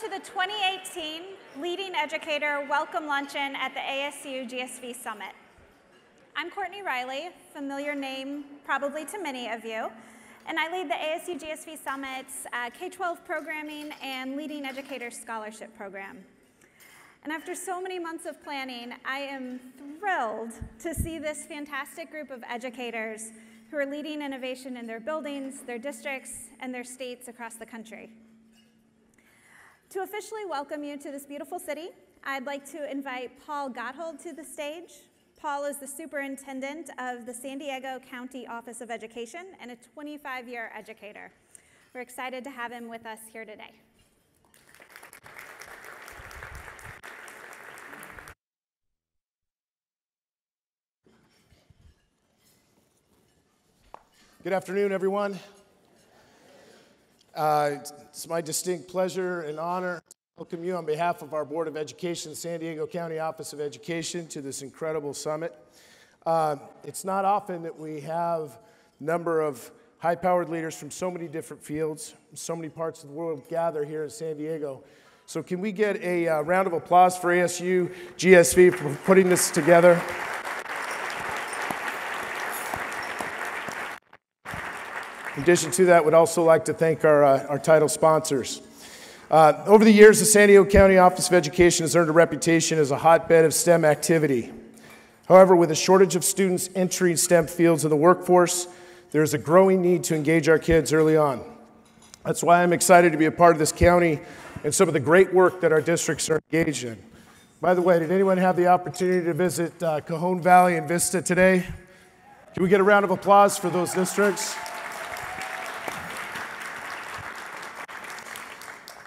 to the 2018 Leading Educator Welcome Luncheon at the ASU GSV Summit. I'm Courtney Riley, familiar name probably to many of you, and I lead the ASU GSV Summit's K-12 programming and Leading Educator Scholarship Program. And after so many months of planning, I am thrilled to see this fantastic group of educators who are leading innovation in their buildings, their districts, and their states across the country. To officially welcome you to this beautiful city, I'd like to invite Paul Gothold to the stage. Paul is the Superintendent of the San Diego County Office of Education and a 25-year educator. We're excited to have him with us here today. Good afternoon, everyone. It's my distinct pleasure and honor to welcome you on behalf of our Board of Education, San Diego County Office of Education, to this incredible summit. It's not often that we have a number of high-powered leaders from so many different fields, so many parts of the world gather here in San Diego. So can we get a round of applause for ASU GSV for putting this together? In addition to that, we'd also like to thank our title sponsors. Over the years, the San Diego County Office of Education has earned a reputation as a hotbed of STEM activity. However, with a shortage of students entering STEM fields in the workforce, there is a growing need to engage our kids early on. That's why I'm excited to be a part of this county and some of the great work that our districts are engaged in. By the way, did anyone have the opportunity to visit Cajon Valley and Vista today? Can we get a round of applause for those districts?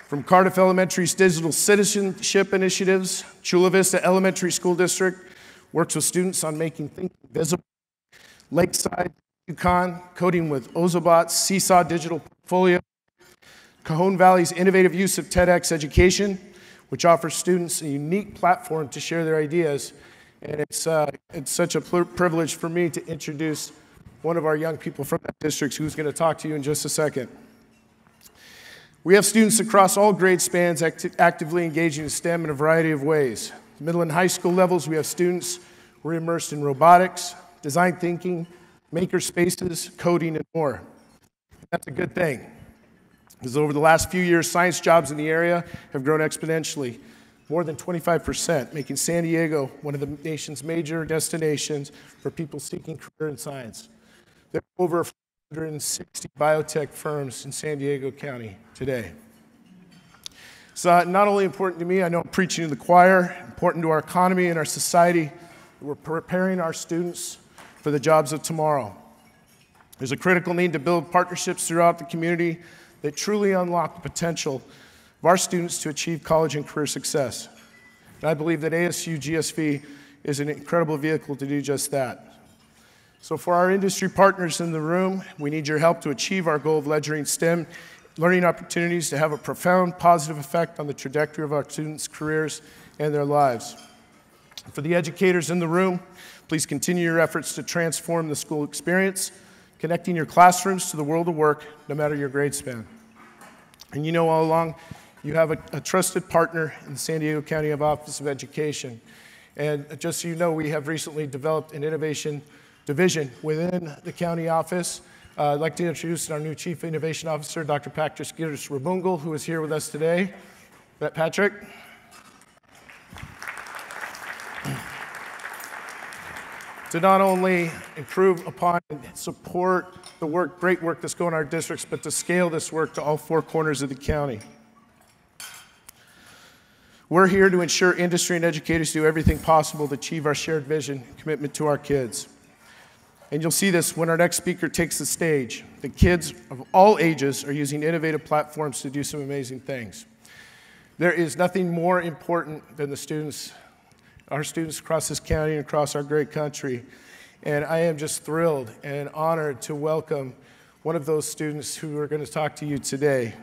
From Cardiff Elementary's digital citizenship initiatives, Chula Vista Elementary School District works with students on making thinking visible. Lakeside, Yukon, coding with Ozobot's Seesaw Digital Portfolio. Cajon Valley's innovative use of TEDx education, which offers students a unique platform to share their ideas. And it's such a privilege for me to introduce one of our young people from that district who's going to talk to you in just a second. We have students across all grade spans actively engaging in STEM in a variety of ways. Middle and high school levels, we have students who are immersed in robotics, design thinking, maker spaces, coding, and more. That's a good thing, because over the last few years, science jobs in the area have grown exponentially, more than 25%, making San Diego one of the nation's major destinations for people seeking career in science. There are over 160 biotech firms in San Diego County today. It's not only important to me, I know I'm preaching to the choir, important to our economy and our society. We're preparing our students for the jobs of tomorrow. There's a critical need to build partnerships throughout the community that truly unlock the potential of our students to achieve college and career success. And I believe that ASU GSV is an incredible vehicle to do just that. So for our industry partners in the room, we need your help to achieve our goal of leveraging STEM learning opportunities to have a profound positive effect on the trajectory of our students' careers and their lives. For the educators in the room, please continue your efforts to transform the school experience, connecting your classrooms to the world of work, no matter your grade span. And you know all along, you have a trusted partner in the San Diego County Office of Education. And just so you know, we have recently developed an innovation division within the county office. I'd like to introduce our new Chief Innovation Officer, Dr. Patrick Rabungal, who is here with us today. Patrick. To not only improve upon and support the great work that's going on in our districts, but to scale this work to all four corners of the county. We're here to ensure industry and educators do everything possible to achieve our shared vision and commitment to our kids. And you'll see this when our next speaker takes the stage. The kids of all ages are using innovative platforms to do some amazing things. There is nothing more important than the students, our students across this county and across our great country. And I am just thrilled and honored to welcome one of those students who are going to talk to you today.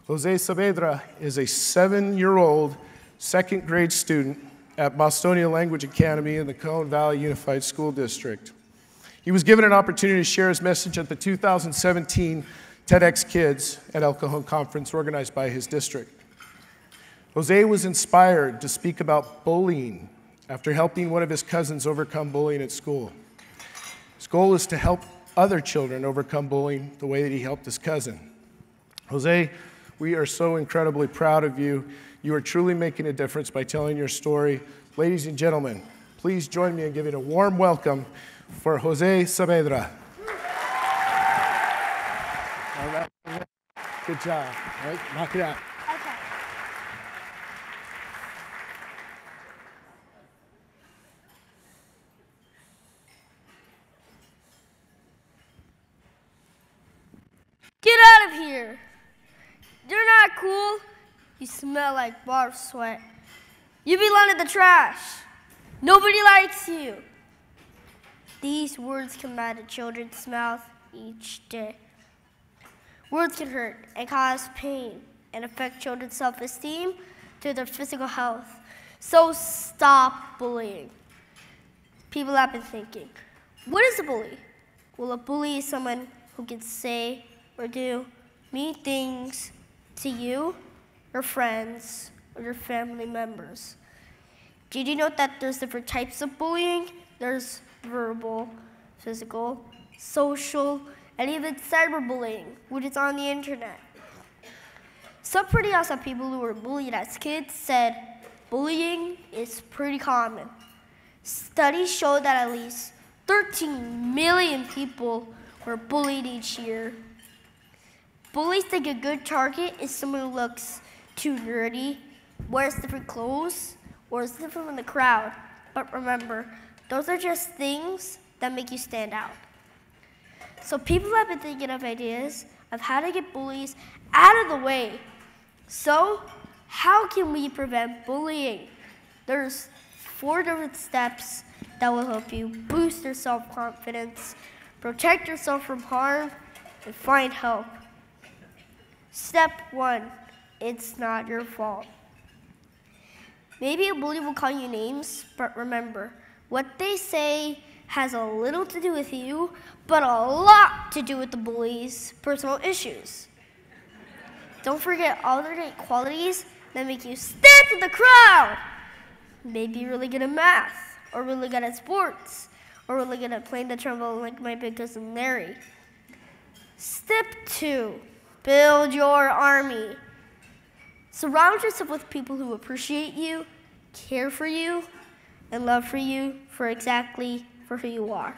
Jose Sabedra is a 7-year-old second grade student at Bostonia Language Academy in the Cajon Valley Unified School District. He was given an opportunity to share his message at the 2017 TEDx Kids at El Cajon Conference organized by his district. Jose was inspired to speak about bullying after helping one of his cousins overcome bullying at school. His goal is to help other children overcome bullying the way that he helped his cousin. Jose, we are so incredibly proud of you. You are truly making a difference by telling your story. Ladies and gentlemen, please join me in giving a warm welcome for Jose Sabedra. All right. Good job. All right, knock it out. Okay. Get out of here! You're not cool. You smell like bar sweat. You belong in the trash. Nobody likes you. These words come out of children's mouths each day. Words can hurt and cause pain and affect children's self-esteem to their physical health. So stop bullying. People have been thinking, what is a bully? Well, a bully is someone who can say or do mean things to you, your friends, or your family members. Did you know that there's different types of bullying? There's verbal, physical, social, and even cyberbullying, which is on the internet. Some pretty awesome people who were bullied as kids said bullying is pretty common. Studies show that at least 13 million people were bullied each year. Bullies think a good target is someone who looks too nerdy, wears different clothes, or is different from the crowd. But remember, those are just things that make you stand out. So people have been thinking of ideas of how to get bullies out of the way. So how can we prevent bullying? There's 4 different steps that will help you boost your self-confidence, protect yourself from harm, and find help. Step 1, it's not your fault. Maybe a bully will call you names, but remember, what they say has a little to do with you, but a lot to do with the bully's personal issues. Don't forget all the great qualities that make you stand in the crowd. Maybe you're really good at math, or really good at sports, or really good at playing the trombone like my big cousin Larry. Step 2, build your army. Surround yourself with people who appreciate you, care for you, and love for you for who you are.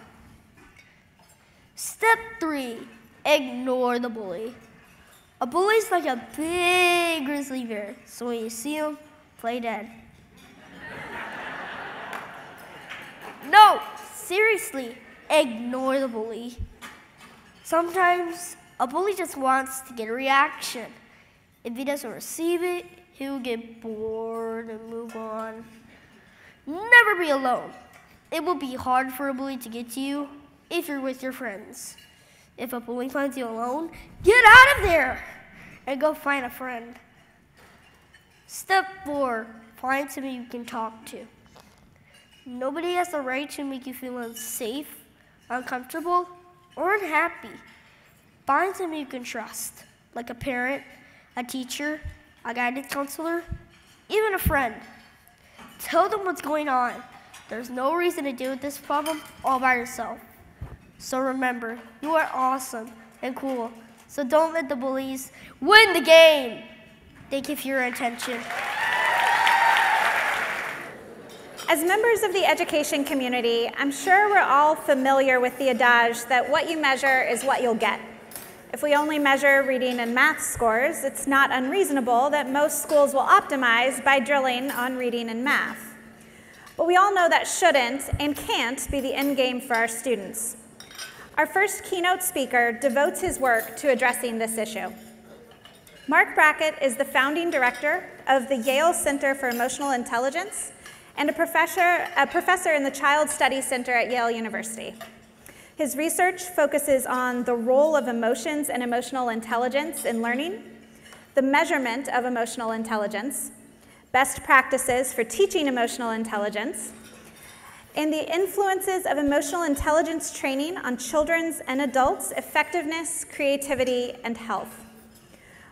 Step 3, ignore the bully. A bully's like a big grizzly bear, so when you see him, play dead. No, seriously, ignore the bully. Sometimes a bully just wants to get a reaction. If he doesn't receive it, he'll get bored and move on. Never be alone. It will be hard for a bully to get to you if you're with your friends. If a bully finds you alone, get out of there and go find a friend. Step 4, find someone you can talk to. Nobody has the right to make you feel unsafe, uncomfortable, or unhappy. Find someone you can trust, like a parent, a teacher, a guidance counselor, even a friend. Tell them what's going on. There's no reason to deal with this problem all by yourself. So remember, you are awesome and cool. So don't let the bullies win the game. Thank you for your attention. As members of the education community, I'm sure we're all familiar with the adage that what you measure is what you'll get. If we only measure reading and math scores, it's not unreasonable that most schools will optimize by drilling on reading and math. But we all know that shouldn't and can't be the end game for our students. Our first keynote speaker devotes his work to addressing this issue. Marc Brackett is the founding director of the Yale Center for Emotional Intelligence and a professor in the Child Studies Center at Yale University. His research focuses on the role of emotions and emotional intelligence in learning, the measurement of emotional intelligence, best practices for teaching emotional intelligence, and the influences of emotional intelligence training on children's and adults' effectiveness, creativity, and health.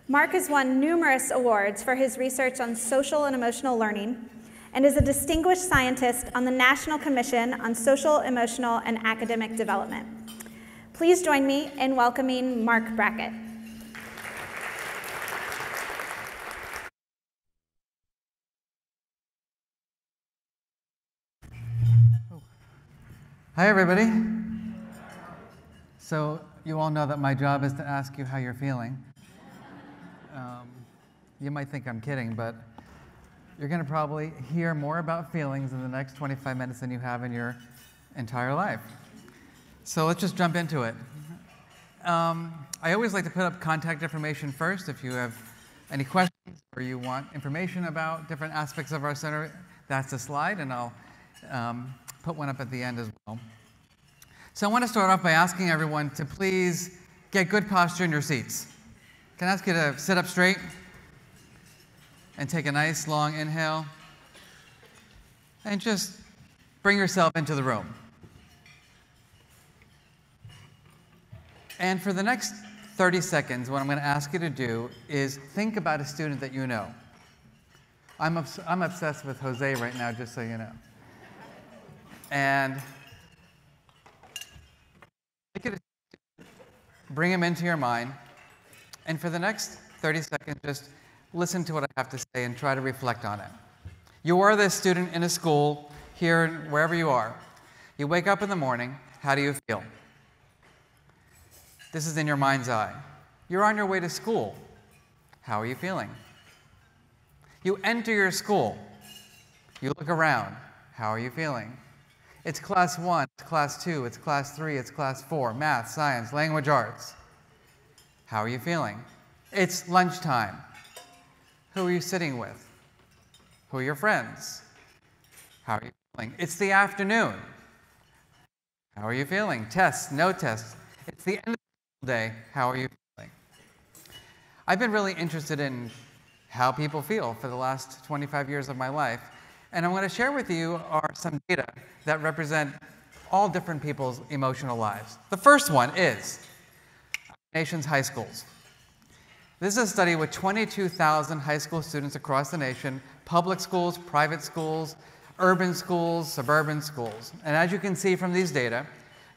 Marc has won numerous awards for his research on social and emotional learning and is a distinguished scientist on the National Commission on Social, Emotional, and Academic Development. Please join me in welcoming Marc Brackett. Hi, everybody. So you all know that my job is to ask you how you're feeling. You might think I'm kidding, but you're going to probably hear more about feelings in the next 25 minutes than you have in your entire life. So let's just jump into it. I always like to put up contact information first. If you have any questions or you want information about different aspects of our center, that's the slide, and I'll put one up at the end as well. So I want to start off by asking everyone to please get good posture in your seats. Can I ask you to sit up straight and take a nice long inhale and just bring yourself into the room. And for the next 30 seconds, what I'm going to ask you to do is think about a student that you know. I'm obsessed with Jose right now, just so you know. And bring him into your mind. And for the next 30 seconds, just listen to what I have to say and try to reflect on it. You are this student in a school, here, wherever you are. You wake up in the morning. How do you feel? This is in your mind's eye. You're on your way to school. How are you feeling? You enter your school. You look around. How are you feeling? It's class 1, it's class 2, it's class 3, it's class 4, math, science, language arts. How are you feeling? It's lunchtime. Who are you sitting with? Who are your friends? How are you feeling? It's the afternoon. How are you feeling? Tests, no tests. It's the end of the day. How are you feeling? I've been really interested in how people feel for the last 25 years of my life. And I'm going to share with you some data that represent all different people's emotional lives. The first one is nation's high schools. This is a study with 22,000 high school students across the nation, public schools, private schools, urban schools, suburban schools. And as you can see from these data,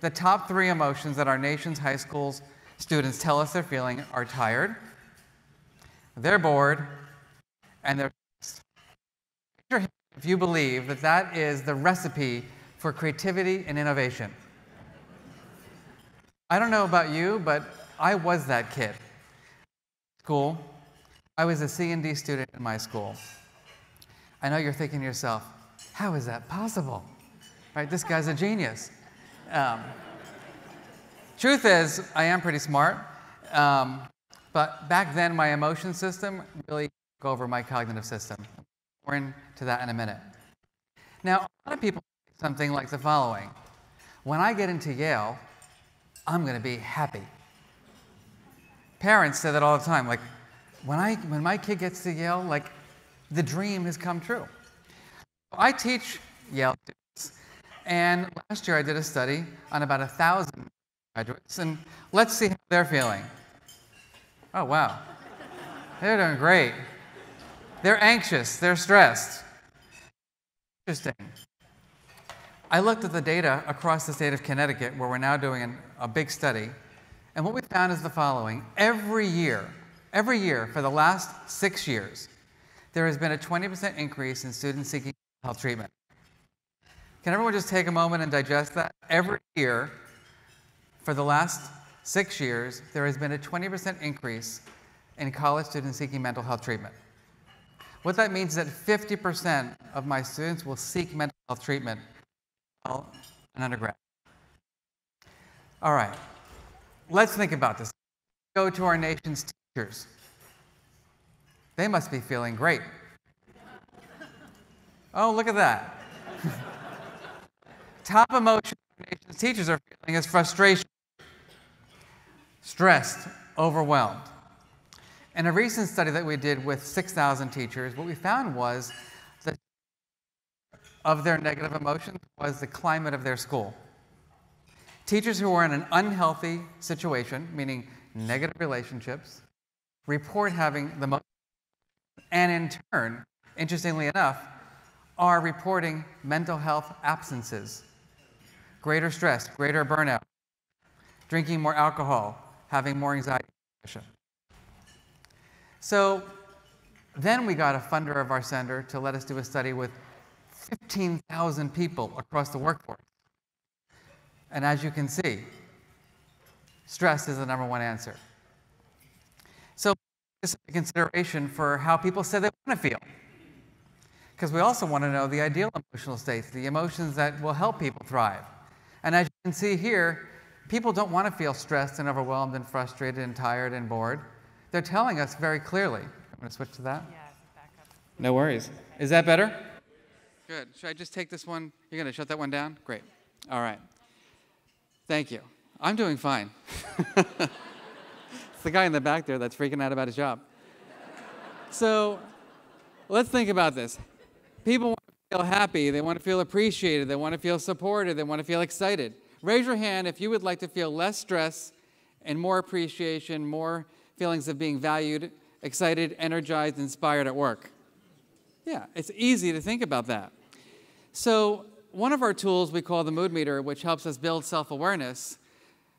the top 3 emotions that our nation's high school students tell us they're feeling are tired, they're bored, and they're stressed. If you believe that that is the recipe for creativity and innovation. I don't know about you, but I was that kid. School, I was a C&D student in my school. I know you're thinking to yourself, how is that possible? Right, this guy's a genius. Truth is, I am pretty smart, but back then my emotion system really took over my cognitive system. We're into that in a minute. Now, a lot of people say something like the following: when I get into Yale, I'm going to be happy. Parents say that all the time, like, when my kid gets to Yale, like, the dream has come true. I teach Yale students, and last year I did a study on about 1,000 graduates, and let's see how they're feeling. Oh, wow. They're doing great. They're anxious, they're stressed. Interesting. I looked at the data across the state of Connecticut, where we're now doing a big study, and what we found is the following. Every year for the last 6 years, there has been a 20% increase in students seeking health treatment. Can everyone just take a moment and digest that? Every year for the last 6 years, there has been a 20% increase in college students seeking mental health treatment. What that means is that 50% of my students will seek mental health treatment while an undergrad. All right, let's think about this. Go to our nation's teachers. They must be feeling great. Oh, look at that. Top emotion our nation's teachers are feeling is frustration, stressed, overwhelmed. In a recent study that we did with 6,000 teachers, what we found was that of their negative emotions was the climate of their school. Teachers who were in an unhealthy situation, meaning negative relationships, report having the most, and in turn, interestingly enough, are reporting mental health absences, greater stress, greater burnout, drinking more alcohol, having more anxiety. So then we got a funder of our center to let us do a study with 15,000 people across the workforce. And as you can see, stress is the #1 answer. So this is a consideration for how people say they want to feel. Because we also want to know the ideal emotional states, the emotions that will help people thrive. And as you can see here, people don't want to feel stressed and overwhelmed and frustrated and tired and bored. They're telling us very clearly. I'm going to switch to that. Yeah, back up. No worries. Is that better? Good. Should I just take this one? You're going to shut that one down? Great. All right. Thank you. I'm doing fine. It's the guy in the back there that's freaking out about his job. So let's think about this. People want to feel happy. They want to feel appreciated. They want to feel supported. They want to feel excited. Raise your hand if you would like to feel less stress and more appreciation, more feelings of being valued, excited, energized, inspired at work. Yeah, it's easy to think about that. So one of our tools we call the mood meter, which helps us build self-awareness,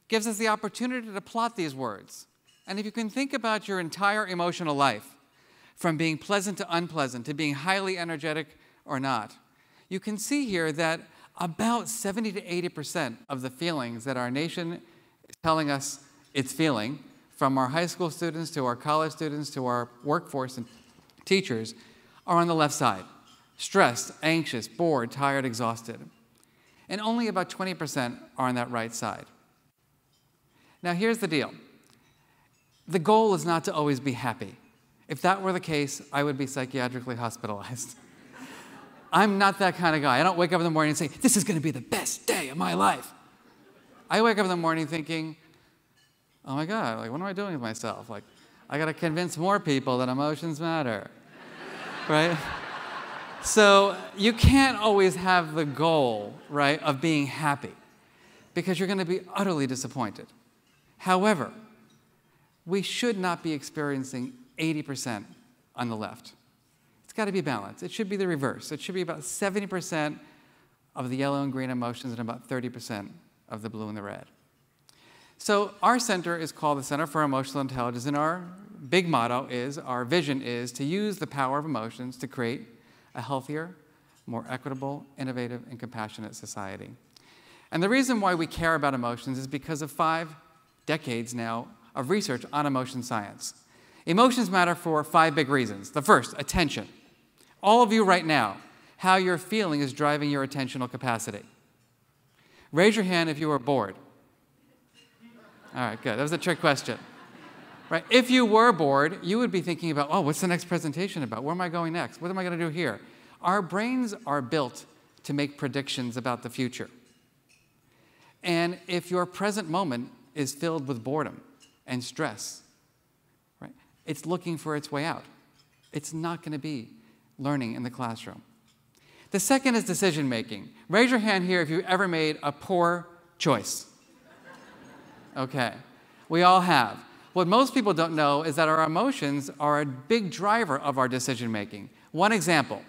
gives us the opportunity to plot these words. And if you can think about your entire emotional life, from being pleasant to unpleasant, to being highly energetic or not, you can see here that about 70 to 80% of the feelings that our nation is telling us it's feeling, from our high school students to our college students to our workforce and teachers, are on the left side. Stressed, anxious, bored, tired, exhausted. And only about 20% are on that right side. Now here's the deal. The goal is not to always be happy. If that were the case, I would be psychiatrically hospitalized. I'm not that kind of guy. I don't wake up in the morning and say, this is going to be the best day of my life. I wake up in the morning thinking, oh my God, like, what am I doing with myself? Like, I got to convince more people that emotions matter, right? So you can't always have the goal, right, of being happy because you're going to be utterly disappointed. However, we should not be experiencing 80% on the left. It's got to be balanced. It should be the reverse. It should be about 70% of the yellow and green emotions and about 30% of the blue and the red. So our center is called the Center for Emotional Intelligence, and our big motto is, our vision is to use the power of emotions to create a healthier, more equitable, innovative, and compassionate society. And the reason why we care about emotions is because of 5 decades now of research on emotion science. Emotions matter for 5 big reasons. The first, attention. All of you right now, how you're feeling is driving your attentional capacity. Raise your hand if you are bored. All right, good. That was a trick question. Right? If you were bored, you would be thinking about, oh, what's the next presentation about? Where am I going next? What am I going to do here? Our brains are built to make predictions about the future. And if your present moment is filled with boredom and stress, right, it's looking for its way out. It's not going to be learning in the classroom. The second is decision making. Raise your hand here if you ever made a poor choice. Okay, we all have. What most people don't know is that our emotions are a big driver of our decision making. One example,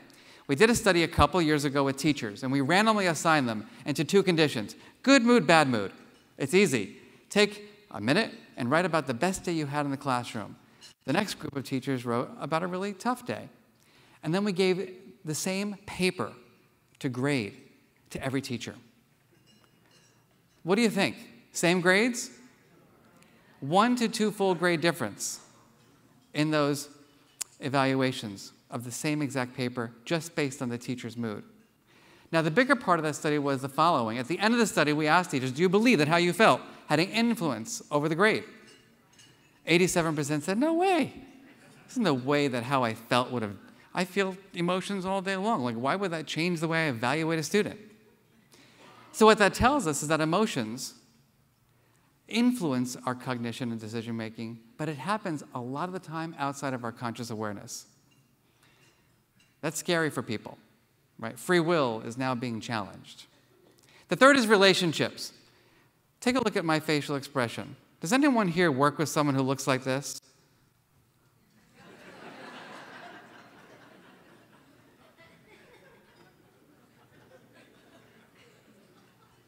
we did a study a couple years ago with teachers, and we randomly assigned them into 2 conditions, good mood, bad mood. It's easy. Take a minute and write about the best day you had in the classroom. The next group of teachers wrote about a really tough day. And then we gave the same paper to grade to every teacher. What do you think? Same grades? 1 to 2 full grade difference in those evaluations of the same exact paper just based on the teacher's mood. Now, the bigger part of that study was the following. At the end of the study, we asked teachers, do you believe that how you felt had an influence over the grade? 87% said, no way. There's no way that how I felt would have. I feel emotions all day long. Like, why would that change the way I evaluate a student? So what that tells us is that emotions influence our cognition and decision making, but it happens a lot of the time outside of our conscious awareness. That's scary for people, right? Free will is now being challenged. The third is relationships. Take a look at my facial expression. Does anyone here work with someone who looks like this?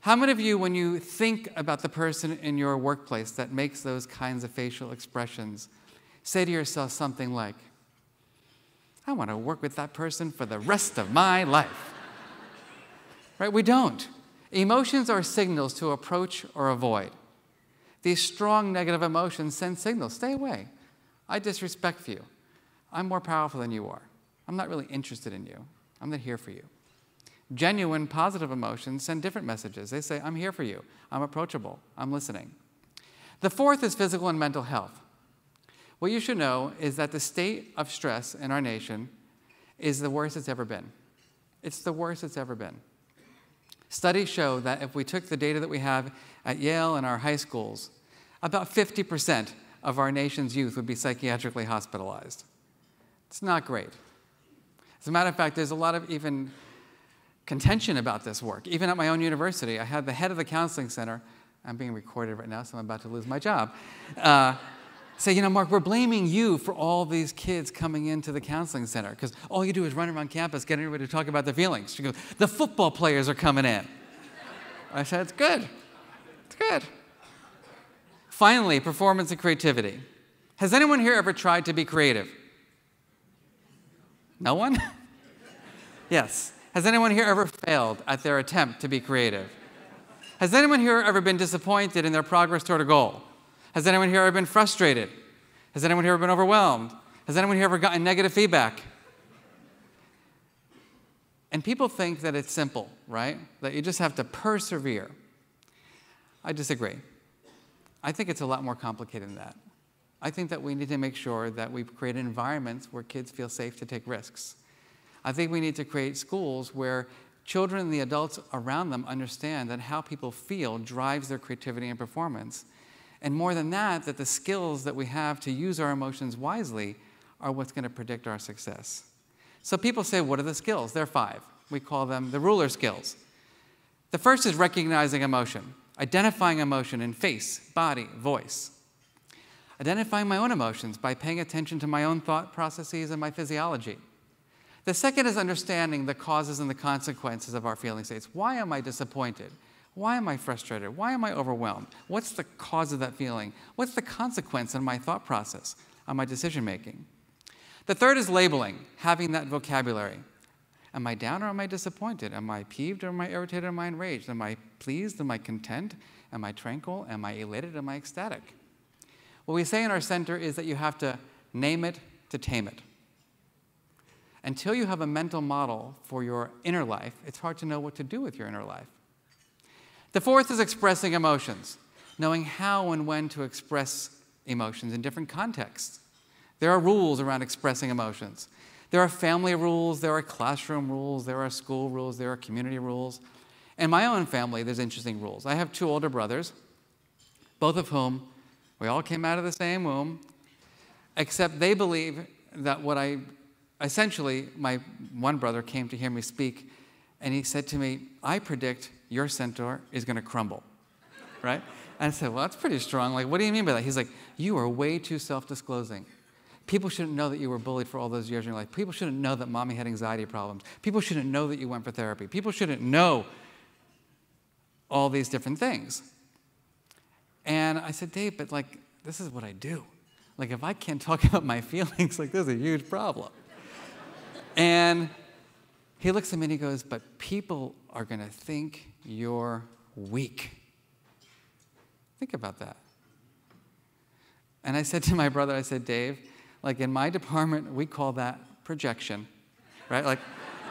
How many of you, when you think about the person in your workplace that makes those kinds of facial expressions, say to yourself something like, I want to work with that person for the rest of my life? Right? We don't. Emotions are signals to approach or avoid. These strong negative emotions send signals. Stay away. I disrespect you. I'm more powerful than you are. I'm not really interested in you. I'm not here for you. Genuine positive emotions send different messages. They say, I'm here for you. I'm approachable. I'm listening. The fourth is physical and mental health. What you should know is that the state of stress in our nation is the worst it's ever been. It's the worst it's ever been. Studies show that if we took the data that we have at Yale and our high schools, about 50% of our nation's youth would be psychiatrically hospitalized. It's not great. As a matter of fact, there's a lot of even contention about this work. Even at my own university, I had the head of the counseling center, I'm being recorded right now, so I'm about to lose my job, say, Marc, we're blaming you for all these kids coming into the counseling center because all you do is run around campus getting everybody to talk about their feelings. She goes, the football players are coming in. I said, it's good. It's good. Finally, performance and creativity. Has anyone here ever tried to be creative? No one? Yes. Has anyone here ever failed at their attempt to be creative? Has anyone here ever been disappointed in their progress toward a goal? Has anyone here ever been frustrated? Has anyone here ever been overwhelmed? Has anyone here ever gotten negative feedback? And people think that it's simple, right? That you just have to persevere. I disagree. I think it's a lot more complicated than that. I think that we need to make sure that we create environments where kids feel safe to take risks. I think we need to create schools where children and the adults around them understand that how people feel drives their creativity and performance. And more than that, that the skills that we have to use our emotions wisely are what's going to predict our success. So people say, what are the skills? There are 5. We call them the ruler skills. The first is recognizing emotion, identifying emotion in face, body, voice. Identifying my own emotions by paying attention to my own thought processes and my physiology. The second is understanding the causes and the consequences of our feeling states. Why am I disappointed? Why am I frustrated? Why am I overwhelmed? What's the cause of that feeling? What's the consequence in my thought process, on my decision making? The third is labeling, having that vocabulary. Am I down or am I disappointed? Am I peeved or am I irritated or am I enraged? Am I pleased? Am I content? Am I tranquil? Am I elated? Am I ecstatic? What we say in our center is that you have to name it to tame it. Until you have a mental model for your inner life, it's hard to know what to do with your inner life. The fourth is expressing emotions, knowing how and when to express emotions in different contexts. There are rules around expressing emotions. There are family rules, there are classroom rules, there are school rules, there are community rules. In my own family, there's interesting rules. I have 2 older brothers, both of whom, we all came out of the same womb, except they believe that essentially, my one brother came to hear me speak, and he said to me, I predict your center is going to crumble, right? And I said, well, that's pretty strong. Like, what do you mean by that? He's like, you are way too self-disclosing. People shouldn't know that you were bullied for all those years in your life. People shouldn't know that mommy had anxiety problems. People shouldn't know that you went for therapy. People shouldn't know all these different things. And I said, Dave, but like, this is what I do. Like, if I can't talk about my feelings, like, there's a huge problem. And he looks at me and he goes, but people are going to think you're weak. Think about that. And I said to my brother, I said, Dave, like in my department, we call that projection, right? Like,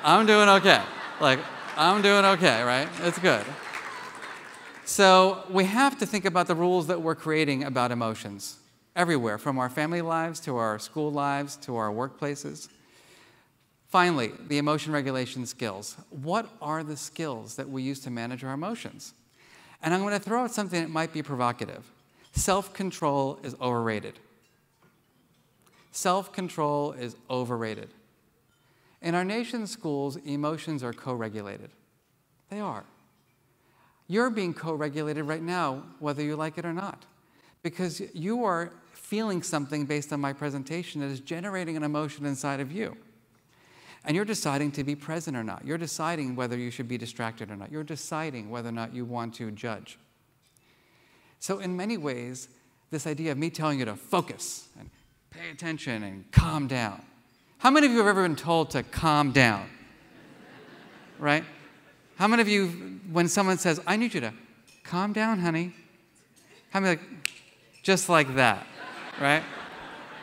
I'm doing okay. Like, I'm doing okay, right? It's good. So we have to think about the rules that we're creating about emotions everywhere, from our family lives to our school lives to our workplaces. Finally, the emotion regulation skills. What are the skills that we use to manage our emotions? And I'm going to throw out something that might be provocative. Self-control is overrated. Self-control is overrated. In our nation's schools, emotions are co-regulated. They are. You're being co-regulated right now, whether you like it or not, because you are feeling something based on my presentation that is generating an emotion inside of you. And you're deciding to be present or not. You're deciding whether you should be distracted or not. You're deciding whether or not you want to judge. So in many ways, this idea of me telling you to focus and pay attention and calm down. How many of you have ever been told to calm down? Right? How many of you, when someone says, I need you to calm down, honey? How many just like that, right?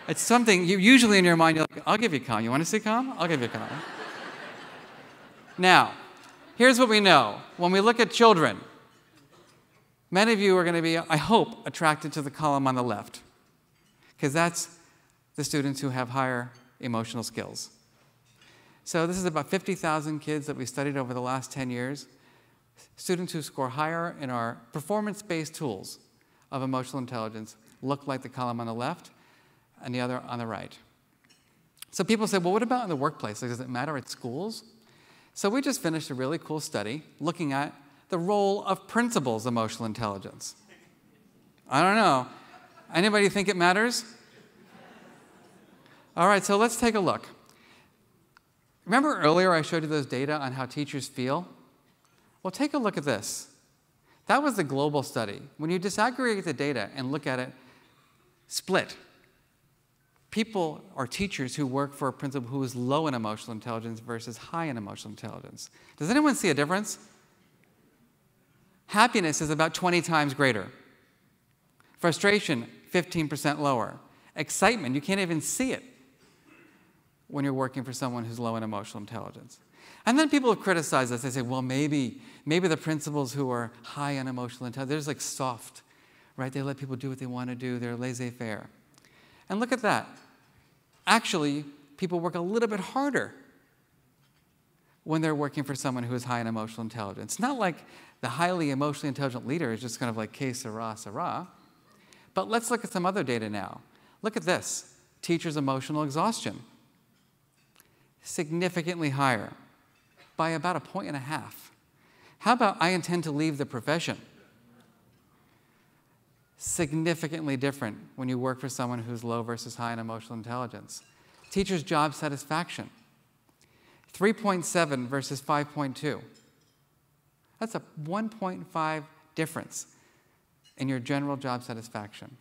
It's something, usually in your mind, you're like, I'll give you calm. You want to see calm? I'll give you calm. Now, here's what we know. When we look at children, many of you are going to be, I hope, attracted to the column on the left, because that's the students who have higher emotional skills. So this is about 50,000 kids that we studied over the last 10 years, students who score higher in our performance-based tools of emotional intelligence look like the column on the left and the other on the right. So people say, well, what about in the workplace? Like, does it matter at schools? So we just finished a really cool study looking at the role of principals' emotional intelligence. I don't know. Anybody think it matters? All right, so let's take a look. Remember earlier I showed you those data on how teachers feel? Well, take a look at this. That was the global study. When you disaggregate the data and look at it split, people or teachers who work for a principal who is low in emotional intelligence versus high in emotional intelligence. Does anyone see a difference? Happiness is about 20 times greater. Frustration, 15% lower. Excitement, you can't even see it when you're working for someone who's low in emotional intelligence. And then people have criticized us. They say, well, maybe the principals who are high in emotional intelligence, they're just like soft, right? They let people do what they want to do. They're laissez-faire. And look at that. Actually, people work a little bit harder when they're working for someone who is high in emotional intelligence. It's not like the highly emotionally intelligent leader is just kind of like, que sera, sera. But let's look at some other data now. Look at this. Teachers' emotional exhaustion. Significantly higher by about 1.5 points. How about I intend to leave the profession? Significantly different when you work for someone who's low versus high in emotional intelligence. Teachers' job satisfaction. 3.7 versus 5.2. That's a 1.5 difference in your general job satisfaction.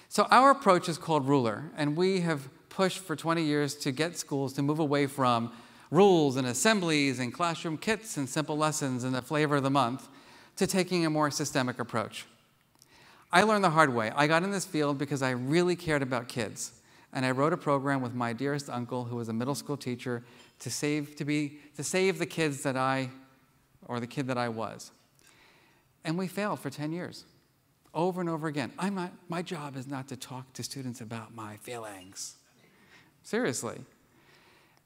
So our approach is called Ruler, and we have pushed for 20 years to get schools to move away from rules and assemblies and classroom kits and simple lessons and the flavor of the month to taking a more systemic approach. I learned the hard way. I got in this field because I really cared about kids, and I wrote a program with my dearest uncle, who was a middle school teacher, to save the kids that the kid that I was. And we failed for 10 years, over and over again. My job is not to talk to students about my feelings. Seriously.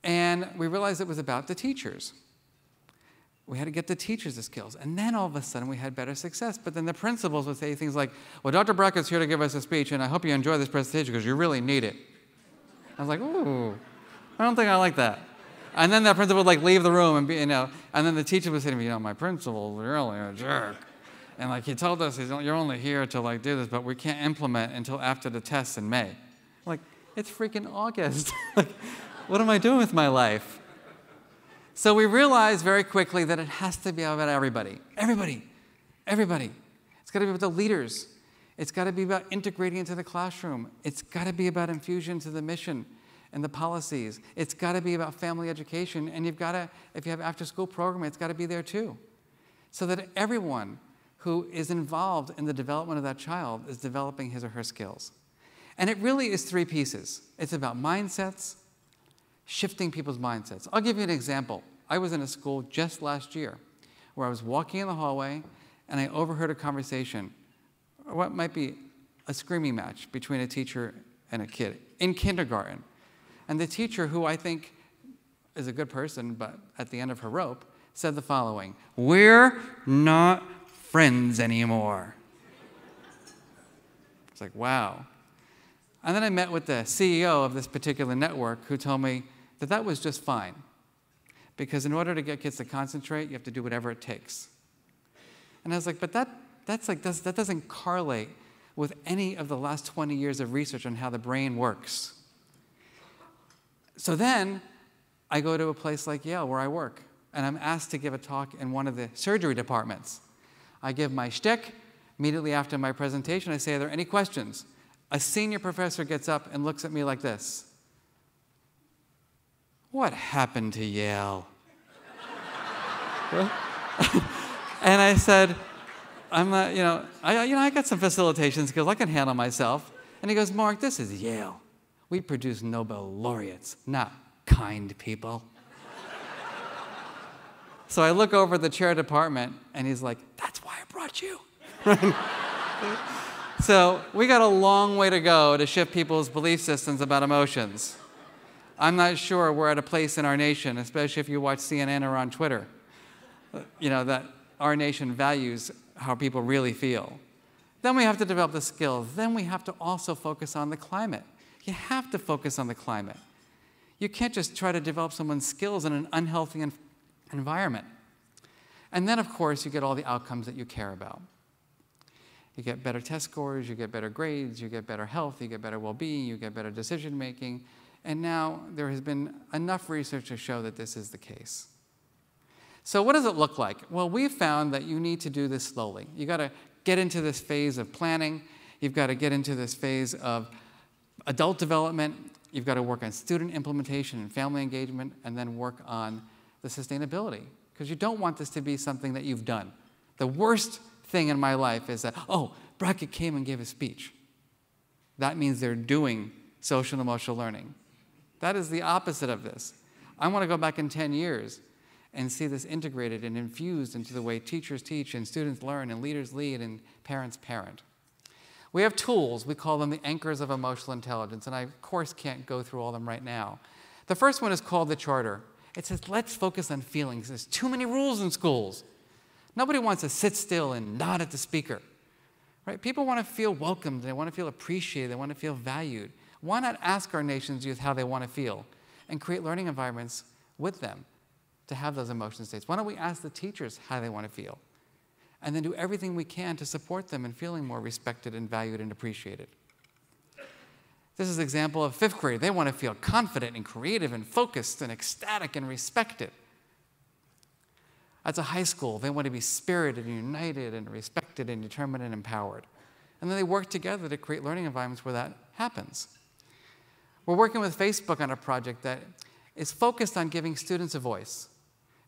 And we realized it was about the teachers. We had to get the teachers the skills. And then all of a sudden we had better success. But then the principals would say things like, well, Dr. Brackett's here to give us a speech, and I hope you enjoy this presentation because you really need it. I was like, ooh, I don't think I like that. And then the principal would leave the room and and then the teacher would say to me, my principal's really a jerk. And he told us, you're only here to do this, but we can't implement until after the tests in May. It's freaking August. What am I doing with my life? So we realized very quickly that it has to be about everybody. Everybody. It's got to be about the leaders. It's got to be about integrating into the classroom. It's got to be about infusion to the mission and the policies. It's got to be about family education. And you've got to, if you have after-school program, it's got to be there too. So that everyone who is involved in the development of that child is developing his or her skills. And it really is 3 pieces. It's about mindsets, shifting people's mindsets. I'll give you an example. I was in a school just last year where I was walking in the hallway and I overheard a conversation, or what might be a screaming match between a teacher and a kid in kindergarten. And the teacher, who I think is a good person, but at the end of her rope, said the following: "We're not friends anymore." It's like, wow. And then I met with the CEO of this particular network who told me that that was just fine. Because in order to get kids to concentrate, you have to do whatever it takes. And I was like, but that doesn't correlate with any of the last 20 years of research on how the brain works. So then I go to a place like Yale where I work, and I'm asked to give a talk in one of the surgery departments. I give my shtick. Immediately after my presentation, I say, are there any questions? A senior professor gets up and looks at me like this. What happened to Yale? And I said, I'm not, I got some facilitation skills. I can handle myself. And he goes, Marc, this is Yale. We produce Nobel laureates, not kind people. So I look over the chair department, and he's like, that's why I brought you. So we got a long way to go to shift people's belief systems about emotions. I'm not sure we're at a place in our nation, especially if you watch CNN or on Twitter, that our nation values how people really feel. Then we have to develop the skills. Then we have to also focus on the climate. You have to focus on the climate. You can't just try to develop someone's skills in an unhealthy environment. And then, of course, you get all the outcomes that you care about. You get better test scores, you get better grades, you get better health, you get better well-being, you get better decision-making. And now there has been enough research to show that this is the case. So what does it look like? Well, we've found that you need to do this slowly. You've got to get into this phase of planning. You've got to get into this phase of adult development. You've got to work on student implementation and family engagement, and then work on the sustainability. Because you don't want this to be something that you've done. The worst thing in my life is that, Brackett came and gave a speech. That means they're doing social and emotional learning. That is the opposite of this. I want to go back in 10 years and see this integrated and infused into the way teachers teach and students learn and leaders lead and parents parent. We have tools. We call them the anchors of emotional intelligence, and I, of course, can't go through all of them right now. The first one is called the Charter. It says, let's focus on feelings. There's too many rules in schools. Nobody wants to sit still and nod at the speaker. Right? People want to feel welcomed. They want to feel appreciated. They want to feel valued. Why not ask our nation's youth how they want to feel and create learning environments with them to have those emotion states? Why don't we ask the teachers how they want to feel and then do everything we can to support them in feeling more respected and valued and appreciated? This is an example of 5th grade. They want to feel confident and creative and focused and ecstatic and respected. As a high school, they want to be spirited and united and respected and determined and empowered. And then they work together to create learning environments where that happens. We're working with Facebook on a project that is focused on giving students a voice.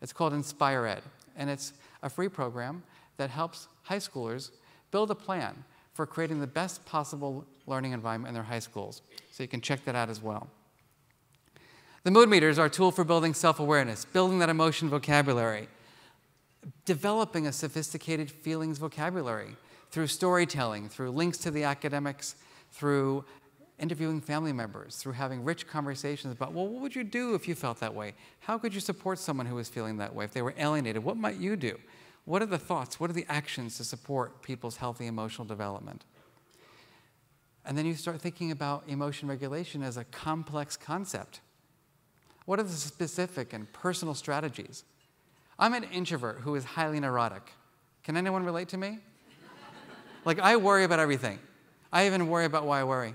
It's called Inspire Ed, and it's a free program that helps high schoolers build a plan for creating the best possible learning environment in their high schools. So you can check that out as well. The mood meters are a tool for building self-awareness, building that emotion vocabulary, developing a sophisticated feelings vocabulary through storytelling, through links to the academics, through interviewing family members, through having rich conversations about, well, what would you do if you felt that way? How could you support someone who was feeling that way? If they were alienated, what might you do? What are the thoughts? What are the actions to support people's healthy emotional development? And then you start thinking about emotion regulation as a complex concept. What are the specific and personal strategies? I'm an introvert who is highly neurotic. Can anyone relate to me? Like, I worry about everything. I even worry about why I worry.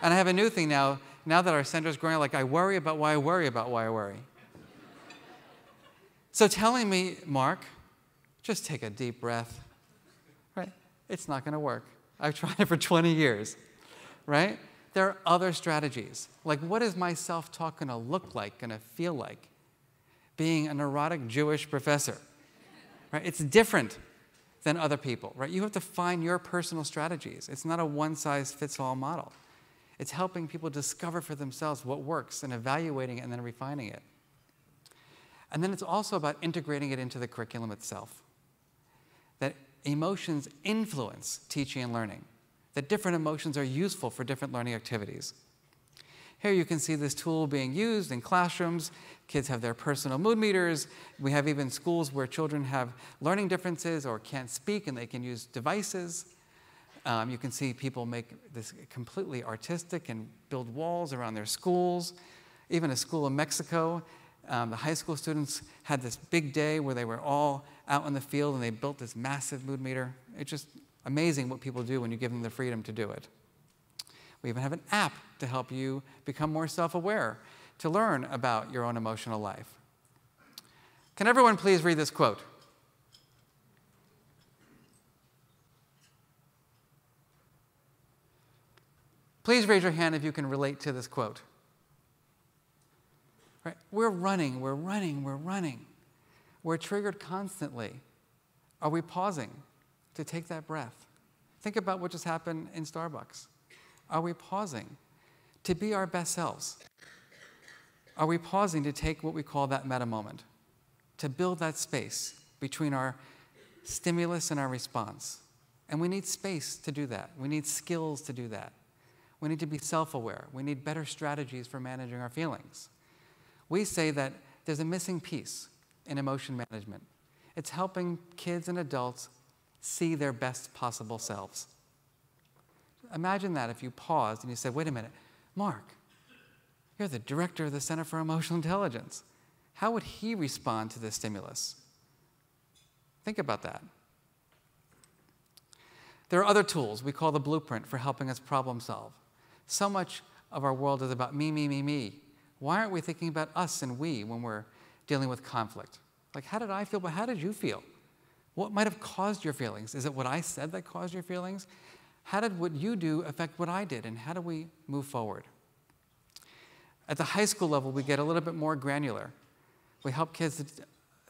And I have a new thing now that our center is growing, like, I worry about why I worry about why I worry. So telling me, Marc, just take a deep breath, right? It's not going to work. I've tried it for 20 years, right? There are other strategies. Like, what is my self-talk going to look like, going to feel like? Being a neurotic Jewish professor, right? It's different than other people, right? You have to find your personal strategies. It's not a one-size-fits-all model. It's helping people discover for themselves what works and evaluating it and then refining it. And then it's also about integrating it into the curriculum itself. That emotions influence teaching and learning. That different emotions are useful for different learning activities. Here you can see this tool being used in classrooms. Kids have their personal mood meters. We have even schools where children have learning differences or can't speak and they can use devices. You can see people make this completely artistic and build walls around their schools. Even a school in Mexico, the high school students had this big day where they were all out in the field and they built this massive mood meter. It's just amazing what people do when you give them the freedom to do it. We even have an app to help you become more self-aware. to learn about your own emotional life. Can everyone please read this quote? Please raise your hand if you can relate to this quote. Right? We're running, we're running, we're running. We're triggered constantly. Are we pausing to take that breath? Think about what just happened in Starbucks. Are we pausing to be our best selves? Are we pausing to take what we call that meta moment, to build that space between our stimulus and our response? And we need space to do that. We need skills to do that. We need to be self-aware. We need better strategies for managing our feelings. We say that there's a missing piece in emotion management. It's helping kids and adults see their best possible selves. Imagine that if you paused and you said, wait a minute, Marc, you're the director of the Center for Emotional Intelligence. How would he respond to this stimulus? Think about that. There are other tools we call the blueprint for helping us problem solve. So much of our world is about me, me, me, me. Why aren't we thinking about us and we when we're dealing with conflict? Like, how did I feel, but how did you feel? What might have caused your feelings? Is it what I said that caused your feelings? How did what you do affect what I did, and how do we move forward? At the high school level, we get a little bit more granular. We help kids to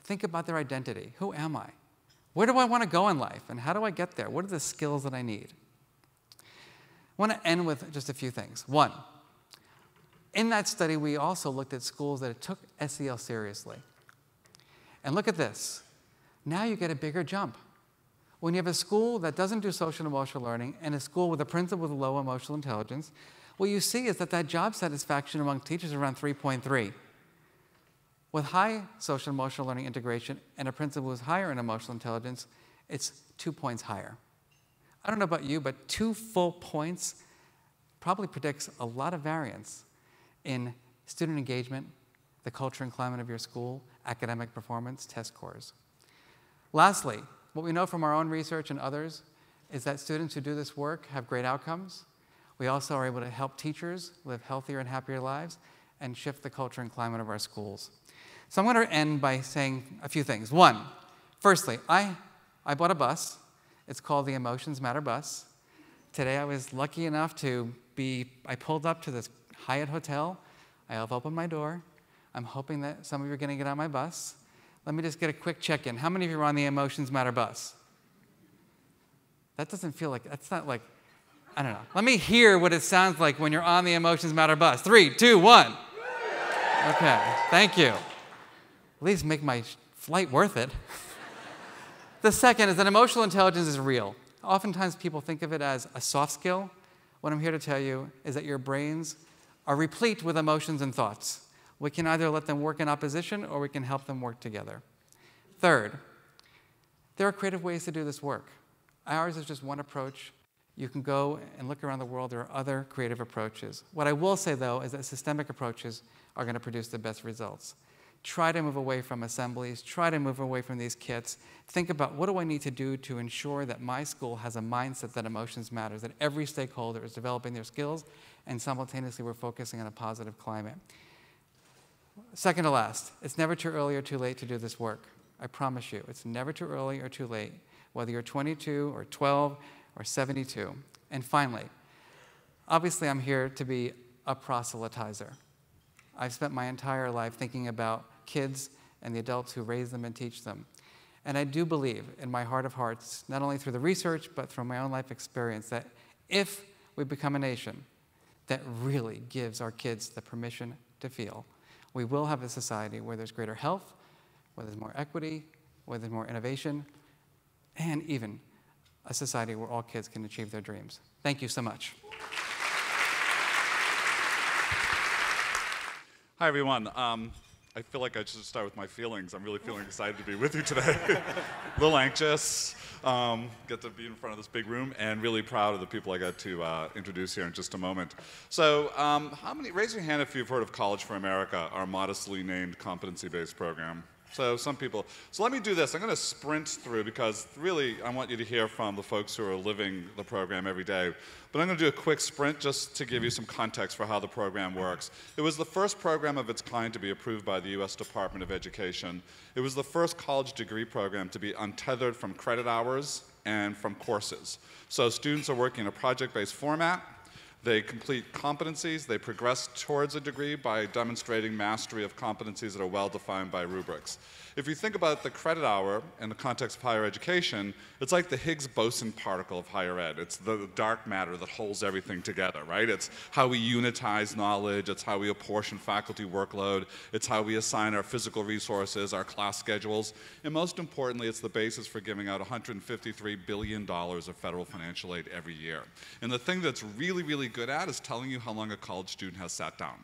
think about their identity. Who am I? Where do I want to go in life, and how do I get there? What are the skills that I need? I want to end with just a few things. One, in that study, we also looked at schools that took SEL seriously. And look at this. Now you get a bigger jump. When you have a school that doesn't do social and emotional learning and a school with a principal with low emotional intelligence, what you see is that job satisfaction among teachers is around 3.3. With high social and emotional learning integration and a principal who's higher in emotional intelligence, it's 2 points higher. I don't know about you, but 2 full points probably predicts a lot of variance in student engagement, the culture and climate of your school, academic performance, test scores. Lastly, what we know from our own research and others is that students who do this work have great outcomes. We also are able to help teachers live healthier and happier lives and shift the culture and climate of our schools. So I'm going to end by saying a few things. One, firstly, I bought a bus. It's called the Emotions Matter bus. Today I was lucky enough I pulled up to this Hyatt hotel. I have opened my door. I'm hoping that some of you are going to get on my bus. Let me just get a quick check-in. How many of you are on the Emotions Matter bus? That doesn't feel like, that's not like, I don't know. Let me hear what it sounds like when you're on the Emotions Matter bus. 3, 2, 1. Okay, thank you. At least make my flight worth it. The second is that emotional intelligence is real. Oftentimes people think of it as a soft skill. What I'm here to tell you is that your brains are replete with emotions and thoughts. We can either let them work in opposition or we can help them work together. Third, there are creative ways to do this work. Ours is just one approach. You can go and look around the world. There are other creative approaches. What I will say, though, is that systemic approaches are going to produce the best results. Try to move away from assemblies. Try to move away from these kits. Think about, what do I need to do to ensure that my school has a mindset that emotions matters, that every stakeholder is developing their skills, and simultaneously we're focusing on a positive climate. Second to last, it's never too early or too late to do this work. I promise you, it's never too early or too late, whether you're 22 or 12 or 72. And finally, obviously I'm here to be a proselytizer. I've spent my entire life thinking about kids and the adults who raise them and teach them. And I do believe in my heart of hearts, not only through the research, but through my own life experience, that if we become a nation that really gives our kids the permission to feel, we will have a society where there's greater health, where there's more equity, where there's more innovation, and even a society where all kids can achieve their dreams. Thank you so much. Hi, everyone. I feel like I should start with my feelings. I'm really feeling excited to be with you today. A little anxious, get to be in front of this big room, and really proud of the people I got to introduce here in just a moment. So raise your hand if you've heard of College for America, our modestly named competency-based program. So some people. So let me do this. I'm going to sprint through because really I want you to hear from the folks who are living the program every day. But I'm going to do a quick sprint just to give you some context for how the program works. It was the first program of its kind to be approved by the U.S. Department of Education. It was the first college degree program to be untethered from credit hours and from courses. So students are working in a project-based format. They complete competencies. They progress towards a degree by demonstrating mastery of competencies that are well defined by rubrics. If you think about the credit hour in the context of higher education, it's like the Higgs-boson particle of higher ed. It's the dark matter that holds everything together, right? It's how we unitize knowledge. It's how we apportion faculty workload. It's how we assign our physical resources, our class schedules. And most importantly, it's the basis for giving out $153 billion of federal financial aid every year. And the thing that's really, really good at is telling you how long a college student has sat down.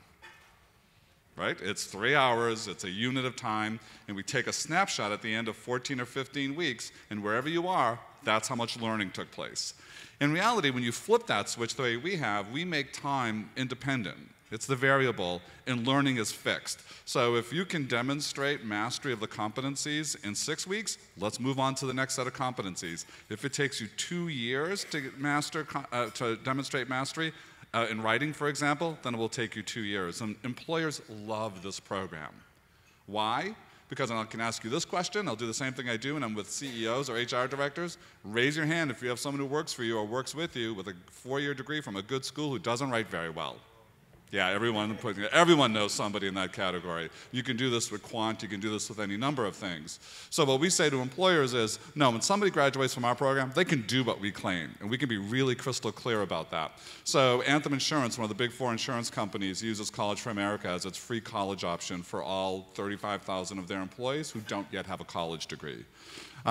Right? It's 3 hours, it's a unit of time, and we take a snapshot at the end of 14 or 15 weeks, and wherever you are, that's how much learning took place. In reality, when you flip that switch the way we have, we make time independent. It's the variable, and learning is fixed. So if you can demonstrate mastery of the competencies in 6 weeks, let's move on to the next set of competencies. If it takes you 2 years to demonstrate mastery, in writing, for example, then it will take you 2 years. And employers love this program. Why? Because I can ask you this question. I'll do the same thing I do when I'm with CEOs or HR directors. Raise your hand if you have someone who works for you or works with you with a 4-year degree from a good school who doesn't write very well. Yeah, everyone knows somebody in that category. You can do this with quant, you can do this with any number of things. So what we say to employers is, no, when somebody graduates from our program, they can do what we claim, and we can be really crystal clear about that. So Anthem Insurance, one of the big 4 insurance companies, uses College for America as its free college option for all 35,000 of their employees who don't yet have a college degree.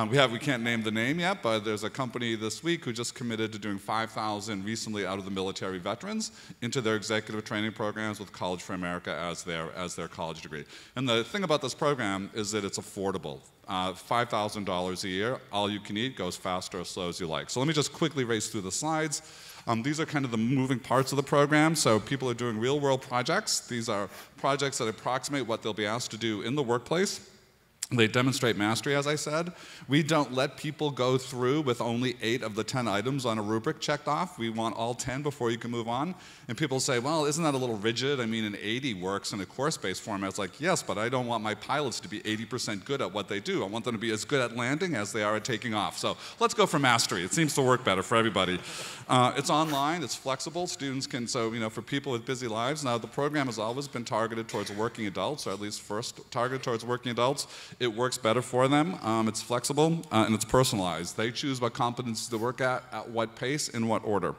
We can't name the name yet, but there's a company this week who just committed to doing 5,000 recently out of the military veterans into their executive training programs with College for America as their college degree. And the thing about this program is that it's affordable. $5,000 a year, all you can eat, goes fast or as slow as you like. So let me just quickly race through the slides. These are kind of the moving parts of the program. So people are doing real-world projects. These are projects that approximate what they'll be asked to do in the workplace. They demonstrate mastery, as I said. We don't let people go through with only 8 of the 10 items on a rubric checked off. We want all 10 before you can move on. And people say, well, isn't that a little rigid? I mean, an 80 works in a course-based format. It's like, yes, but I don't want my pilots to be 80% good at what they do. I want them to be as good at landing as they are at taking off. So let's go for mastery. It seems to work better for everybody. It's online. It's flexible. Students can, for people with busy lives. Now, the program has always been targeted towards working adults, or at least first targeted towards working adults. It works better for them. It's flexible, and it's personalized. They choose what competencies to work at what pace, in what order.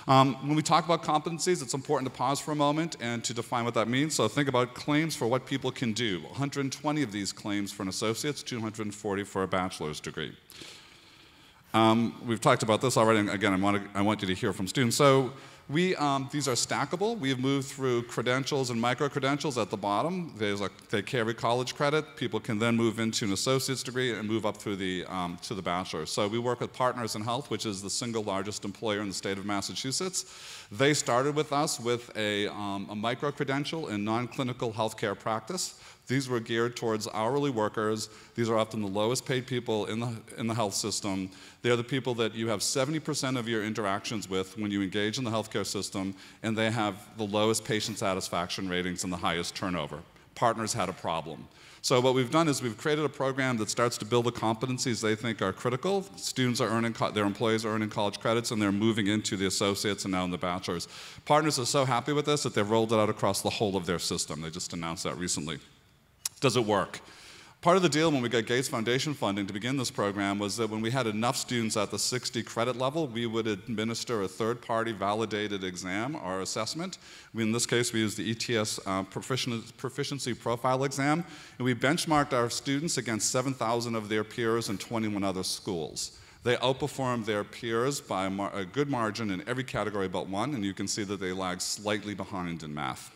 When we talk about competencies, it's important to pause for a moment and to define what that means. So think about claims for what people can do. 120 of these claims for an associate's, 240 for a bachelor's degree. We've talked about this already, and again, I want you to hear from students. So these are stackable. We've moved through credentials and micro-credentials at the bottom. They carry college credit. People can then move into an associate's degree and move up through to the bachelor's. So we work with Partners in Health, which is the single largest employer in the state of Massachusetts. They started with us with a micro-credential in non-clinical healthcare practice. These were geared towards hourly workers. These are often the lowest paid people in the health system. They're the people that you have 70% of your interactions with when you engage in the healthcare system, and they have the lowest patient satisfaction ratings and the highest turnover. Partners had a problem. So what we've done is we've created a program that starts to build the competencies they think are critical. Students are earning, their employees are earning college credits, and they're moving into the associates and now in the bachelor's. Partners are so happy with this that they've rolled it out across the whole of their system. They just announced that recently. Does it work? Part of the deal when we got Gates Foundation funding to begin this program was that when we had enough students at the 60 credit level, we would administer a third-party validated exam or assessment. In this case, we used the ETS Proficiency Profile Exam, and we benchmarked our students against 7,000 of their peers in 21 other schools. They outperformed their peers by a good margin in every category but one, and you can see that they lag slightly behind in math.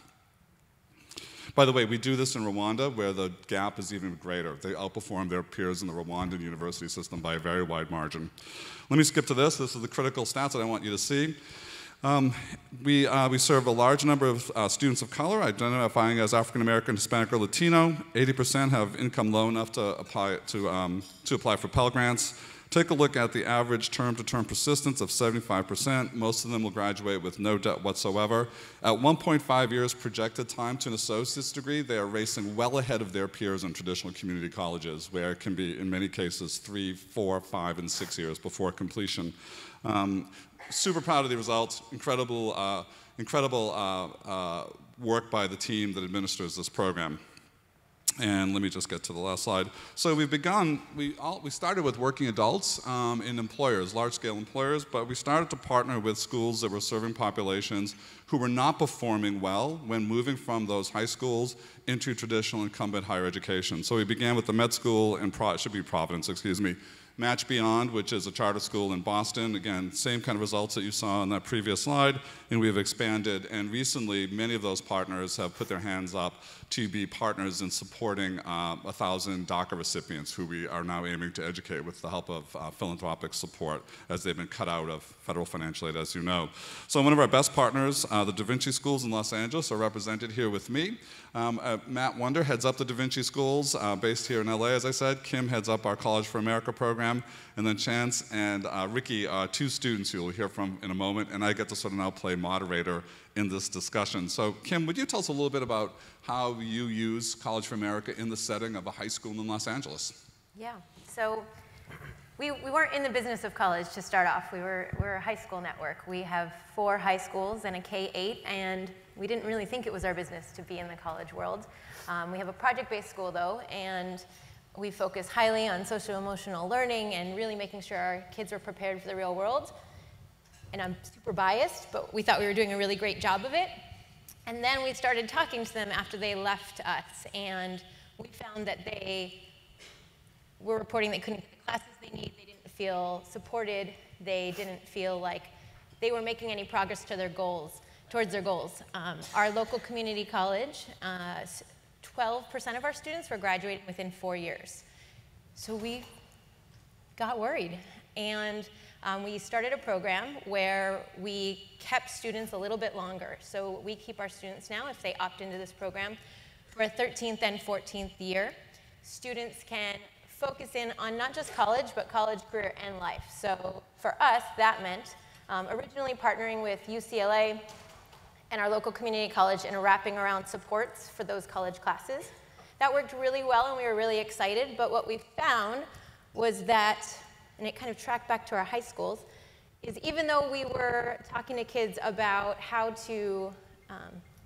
By the way, we do this in Rwanda, where the gap is even greater. They outperform their peers in the Rwandan university system by a very wide margin. Let me skip to this. This is the critical stats that I want you to see. We serve a large number of students of color, identifying as African American, Hispanic, or Latino. 80% have income low enough to apply for Pell Grants. Take a look at the average term-to-term persistence of 75%. Most of them will graduate with no debt whatsoever. At 1.5 years projected time to an associate's degree, they are racing well ahead of their peers in traditional community colleges, where it can be, in many cases, 3, 4, 5, and 6 years before completion. Super proud of the results. Incredible work by the team that administers this program. And let me just get to the last slide. So we started with working adults in employers, large-scale employers, but we started to partner with schools that were serving populations who were not performing well when moving from those high schools into traditional incumbent higher education. So we began with the med school in Providence, Match Beyond, which is a charter school in Boston. Again, same kind of results that you saw on that previous slide, and we have expanded. And recently, many of those partners have put their hands up to be partners in supporting 1,000 DACA recipients who we are now aiming to educate with the help of philanthropic support, as they've been cut out of federal financial aid, as you know. So one of our best partners, the Da Vinci Schools in Los Angeles, are represented here with me. Matt Wonder heads up the Da Vinci Schools, based here in LA, as I said. Kim heads up our College for America program. And then Chance and Ricky are two students you will hear from in a moment, and I get to sort of now play moderator in this discussion. So Kim, would you tell us a little bit about how you use College for America in the setting of a high school in Los Angeles? Yeah, so we weren't in the business of college to start off. We're a high school network. We have 4 high schools and a K-8, and we didn't really think it was our business to be in the college world. We have a project-based school, though, and we focus highly on social-emotional learning and really making sure our kids are prepared for the real world. And I'm super biased, but we thought we were doing a really great job of it. And then we started talking to them after they left us, and we found that they were reporting they couldn't get the classes they need, they didn't feel supported, they didn't feel like they were making any progress to their goals, towards their goals. Our local community college, 12% of our students were graduating within 4 years. So we got worried, and we started a program where we kept students a little bit longer. So we keep our students now, if they opt into this program, for a 13th and 14th year. Students can focus in on not just college, but college, career, and life. So for us, that meant originally partnering with UCLA and our local community college and wrapping around supports for those college classes. That worked really well, and we were really excited, but what we found was that, and it kind of tracked back to our high schools, is even though we were talking to kids about how to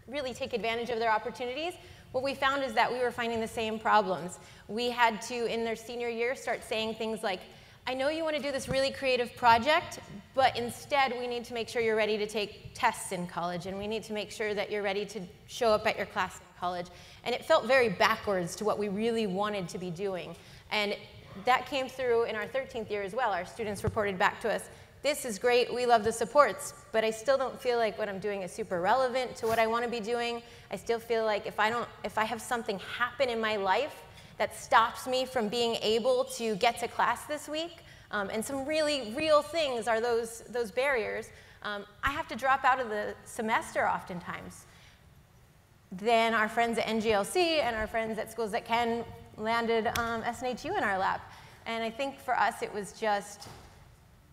really take advantage of their opportunities, what we found is that we were finding the same problems. We had to, in their senior year, start saying things like, I know you want to do this really creative project, but instead we need to make sure you're ready to take tests in college, and we need to make sure that you're ready to show up at your class in college. And it felt very backwards to what we really wanted to be doing. And that came through in our 13th year as well. Our students reported back to us, this is great, we love the supports, but I still don't feel like what I'm doing is super relevant to what I want to be doing. I still feel like if I have something happen in my life that stops me from being able to get to class this week, and some really real things are those barriers, I have to drop out of the semester oftentimes. Then our friends at NGLC and our friends at Schools That Can landed SNHU in our lap. And I think for us it was just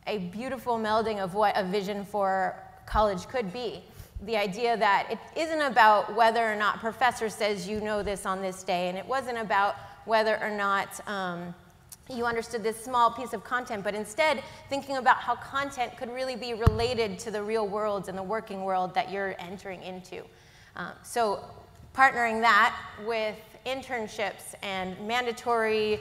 a beautiful melding of what a vision for college could be. The idea that it isn't about whether or not professor says you know this on this day, and it wasn't about whether or not you understood this small piece of content, but instead thinking about how content could really be related to the real world and the working world that you're entering into. So partnering that with internships and mandatory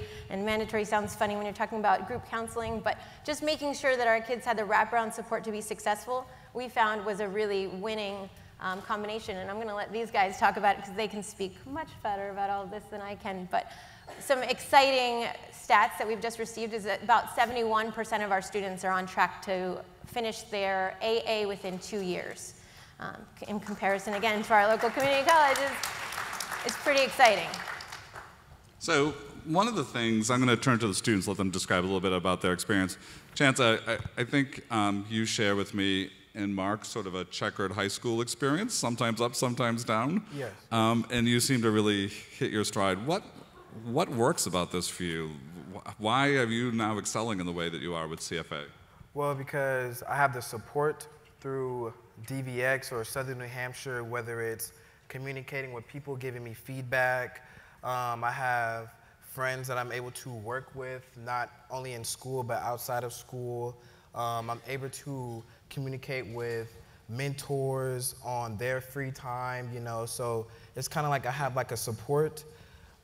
sounds funny when you're talking about group counseling, but just making sure that our kids had the wraparound support to be successful, we found was a really winning combination. And I'm going to let these guys talk about it because they can speak much better about all of this than I can. But some exciting stats that we've just received is that about 71% of our students are on track to finish their AA within 2 years. In comparison, again, to our local community colleges, it's pretty exciting. So one of the things, I'm going to turn to the students, let them describe a little bit about their experience. Chance, I think you share with me and Marc sort of a checkered high school experience, sometimes up, sometimes down. Yes. And you seem to really hit your stride. What works about this for you? Why are you now excelling in the way that you are with CFA? Well, because I have the support through DVX or Southern New Hampshire, whether it's communicating with people, giving me feedback. I have friends that I'm able to work with, not only in school, but outside of school. I'm able to communicate with mentors on their free time, you know, so it's kind of like I have like a support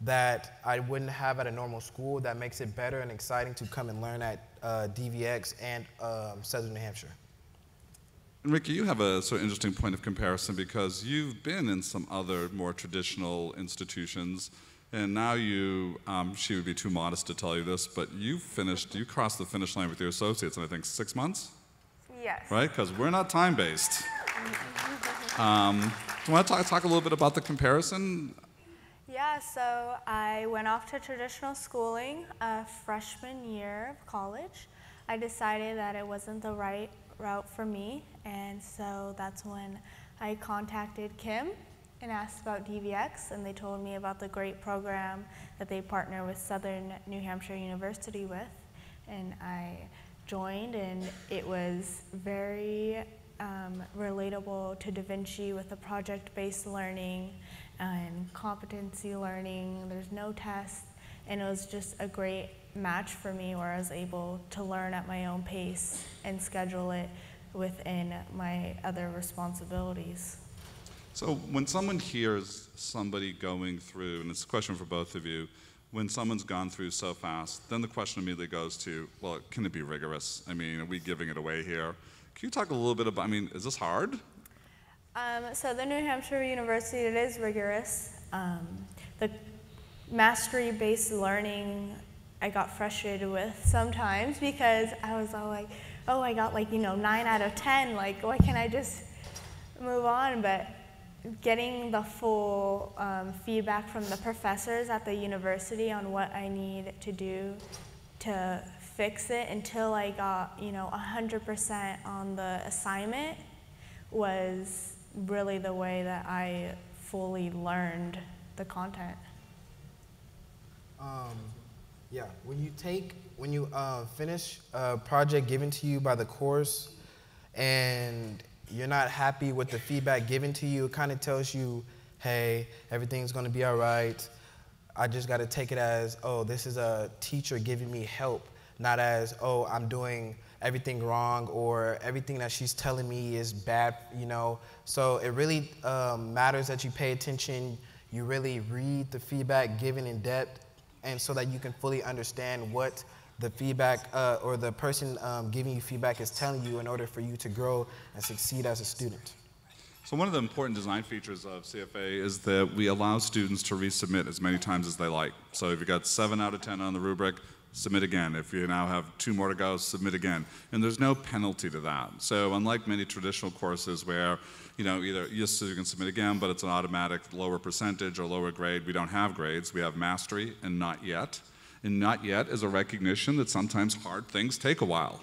that I wouldn't have at a normal school that makes it better and exciting to come and learn at DVX and Southern New Hampshire. And Ricky, you have a sort of interesting point of comparison because you've been in some other more traditional institutions, and now you, she would be too modest to tell you this, but you crossed the finish line with your associates in I think 6 months? Yes. Right, because we're not time-based. Do you want to talk a little bit about the comparison? Yeah, so I went off to traditional schooling freshman year of college. I decided that it wasn't the right route for me, and so that's when I contacted Kim and asked about DVX, and they told me about the great program that they partner with Southern New Hampshire University with, and I joined, and it was very relatable to Da Vinci with the project-based learning and competency learning. There's no tests, and it was just a great match for me where I was able to learn at my own pace and schedule it within my other responsibilities. So when someone hears somebody going through, and it's a question for both of you, when someone's gone through so fast, then the question immediately goes to, well, can it be rigorous? I mean, are we giving it away here? Can you talk a little bit about, I mean, is this hard? So the New Hampshire University, it is rigorous. The mastery-based learning I got frustrated with sometimes because I was all like, oh, I got like, 9 out of 10, like why can't I just move on? But getting the full feedback from the professors at the university on what I need to do to fix it until I got 100% on the assignment was really the way that I fully learned the content. Yeah, when you finish a project given to you by the course and you're not happy with the feedback given to you, it kind of tells you, hey, everything's going to be all right. I just got to take it as, oh, this is a teacher giving me help, not as, oh, I'm doing everything wrong or everything that she's telling me is bad, So it really matters that you pay attention, you really read the feedback given in depth, and so that you can fully understand what the feedback or the person giving you feedback is telling you in order for you to grow and succeed as a student. So one of the important design features of CFA is that we allow students to resubmit as many times as they like. So if you got 7 out of 10 on the rubric, submit again. If you now have 2 more to go, submit again. And there's no penalty to that. So unlike many traditional courses where, either yes, you can submit again, but it's an automatic lower percentage or lower grade, we don't have grades. We have mastery and not yet. And not yet is a recognition that sometimes hard things take a while.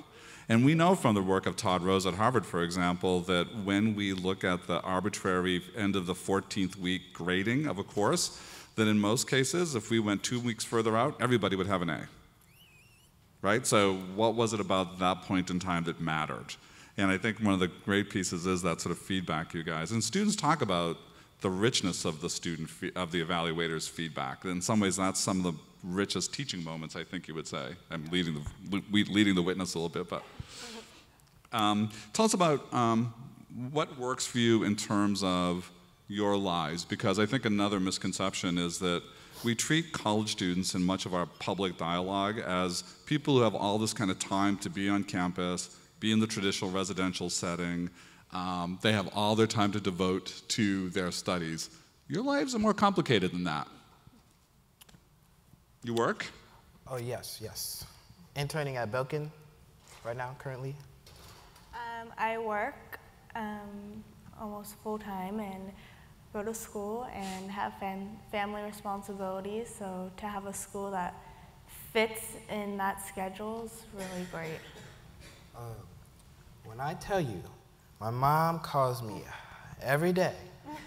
And we know from the work of Todd Rose at Harvard, for example, that when we look at the arbitrary end of the 14th week grading of a course, that in most cases, if we went 2 weeks further out, everybody would have an A. Right? So what was it about that point in time that mattered? And I think one of the great pieces is that sort of feedback, you guys. And students talk about the richness of the the evaluator's feedback. In some ways, that's some of the richest teaching moments, I think you would say. I'm leading the witness a little bit, but tell us about what works for you in terms of your lives, because I think another misconception is that we treat college students in much of our public dialogue as people who have all this kind of time to be on campus, be in the traditional residential setting. They have all their time to devote to their studies. Your lives are more complicated than that. You work? Oh, yes. Interning at Belkin right now, currently. I work almost full-time and go to school and have family responsibilities, so to have a school that fits in that schedule is really great. When I tell you, My mom calls me every day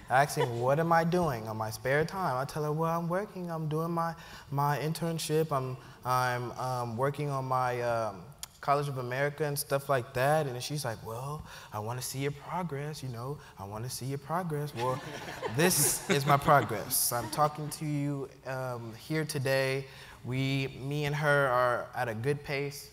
asking, what am I doing on my spare time? I tell her, well, I'm working, I'm doing my internship, I'm working on my College of America and stuff like that. And then she's like, well, I want to see your progress, you know, I want to see your progress. Well, this is my progress. I'm talking to you here today. Me and her are at a good pace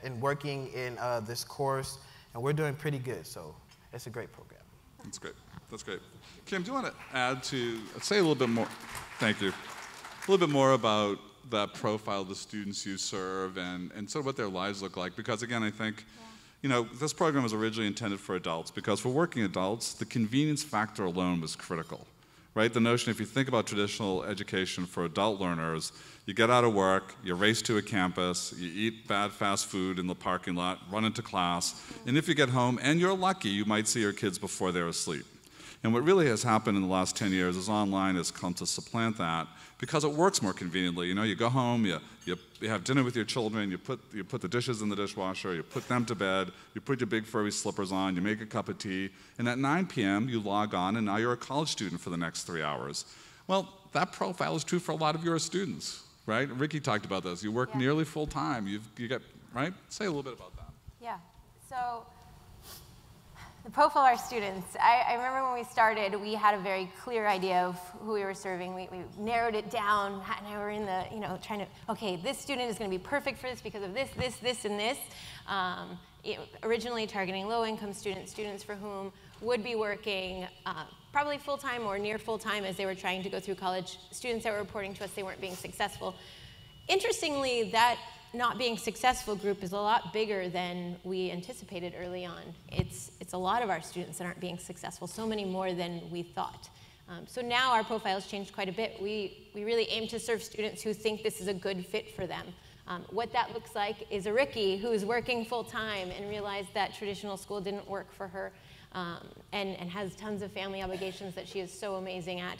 in working in this course, and we're doing pretty good, so it's a great program. That's great. That's great. Kim, do you want to add to, say a little bit more, thank you, a little bit more about that profile of the students you serve and sort of what their lives look like? Because again, I think, you know, this program was originally intended for adults because for working adults, the convenience factor alone was critical, right? The notion, if you think about traditional education for adult learners, you get out of work, you race to a campus, you eat bad fast food in the parking lot, run into class, and if you get home, and you're lucky, you might see your kids before they're asleep. And what really has happened in the last 10 years is online has come to supplant that because it works more conveniently. You know, you go home, you have dinner with your children, you put the dishes in the dishwasher, you put them to bed, you put your big furry slippers on, you make a cup of tea, and at 9 p.m. you log on and now you're a college student for the next 3 hours. Well, that profile is true for a lot of your students, right? Ricky talked about this. You work nearly full time. You get, right? Say a little bit about that. Yeah, so the profile of our students, I remember when we started, we had a very clear idea of who we were serving. We narrowed it down, and we were in the, you know, trying to, okay, this student is going to be perfect for this because of this, this, and this. Originally targeting low-income students for whom would be working probably full-time or near full-time as they were trying to go through college. Students that were reporting to us they weren't being successful. Interestingly, that not being successful group is a lot bigger than we anticipated early on. It's a lot of our students that aren't being successful, so many more than we thought. So now our profile's changed quite a bit. We really aim to serve students who think this is a good fit for them. What that looks like is a Ricky who's working full-time and realized that traditional school didn't work for her and has tons of family obligations that she is so amazing at.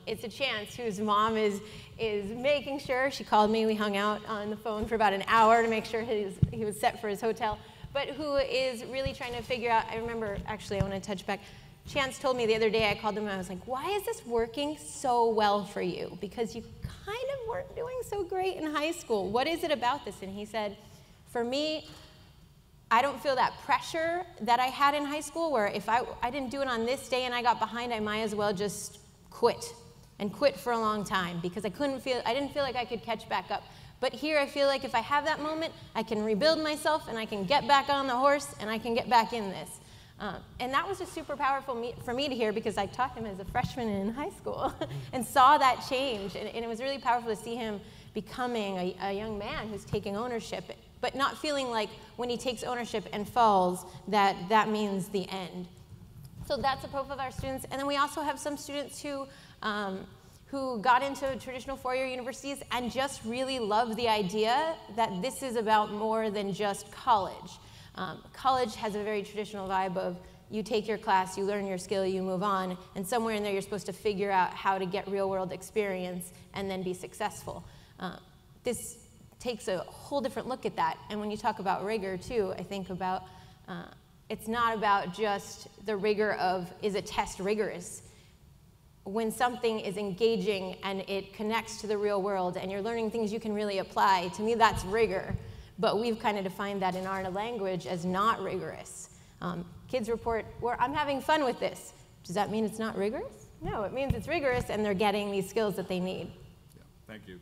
It's a Chance whose mom is making sure, she called me, we hung out on the phone for about an hour to make sure he was set for his hotel, but who is really trying to figure out, I remember, actually I want to touch back, Chance told me the other day, I called him and I was like, why is this working so well for you? Because you kind of weren't doing so great in high school. What is it about this? And he said, for me, I don't feel that pressure that I had in high school where if I didn't do it on this day and I got behind, I might as well just quit and quit for a long time because I didn't feel like I could catch back up. But here I feel like if I have that moment, I can rebuild myself and I can get back on the horse and I can get back in this. And that was just super powerful for me to hear because I taught him as a freshman in high school and saw that change. And it was really powerful to see him becoming a young man who's taking ownership, but not feeling like when he takes ownership and falls, that means the end. So that's a profile of our students. And then we also have some students who got into traditional four-year universities and just really love the idea that this is about more than just college. College has a very traditional vibe of you take your class, you learn your skill, you move on, and somewhere in there you're supposed to figure out how to get real-world experience and then be successful. This takes a whole different look at that, and when you talk about rigor too, I think about it's not about just the rigor of is a test rigorous. When something is engaging and it connects to the real world and you're learning things you can really apply, to me that's rigor. But we've kind of defined that in our language as not rigorous. Kids report, I'm having fun with this. Does that mean it's not rigorous? No, it means it's rigorous and they're getting these skills that they need. Yeah, thank you.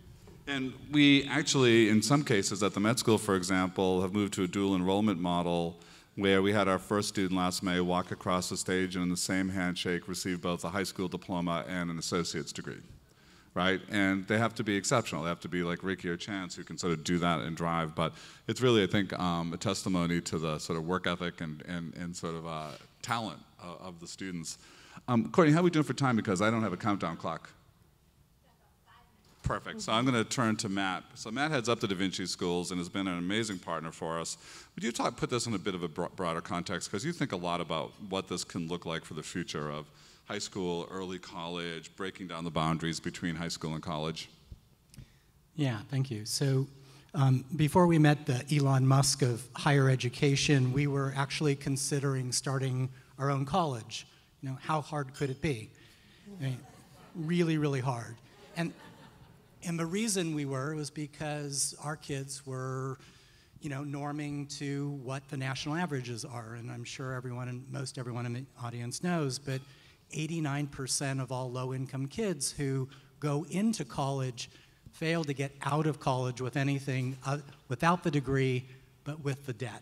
And we actually, in some cases at the Met School, for example, have moved to a dual enrollment model where we had our first student last May walk across the stage and in the same handshake receive both a high school diploma and an associate's degree. Right? And they have to be exceptional. They have to be like Ricky or Chance who can sort of do that and drive. But it's really, I think, a testimony to the sort of work ethic and sort of talent of the students. Courtney, how are we doing for time? Because I don't have a countdown clock. Perfect. So I'm going to turn to Matt. So Matt heads up the Da Vinci Schools and has been an amazing partner for us. Would you put this in a bit of a broader context? Because you think a lot about what this can look like for the future of high school, early college, breaking down the boundaries between high school and college. Yeah, thank you. So Before we met the Elon Musk of higher education, we were actually considering starting our own college. You know, how hard could it be? I mean, really, really hard. And the reason we were was because our kids were, you know, norming to what the national averages are. And I'm sure most everyone in the audience knows, but 89% of all low-income kids who go into college fail to get out of college with anything without the degree, but with the debt.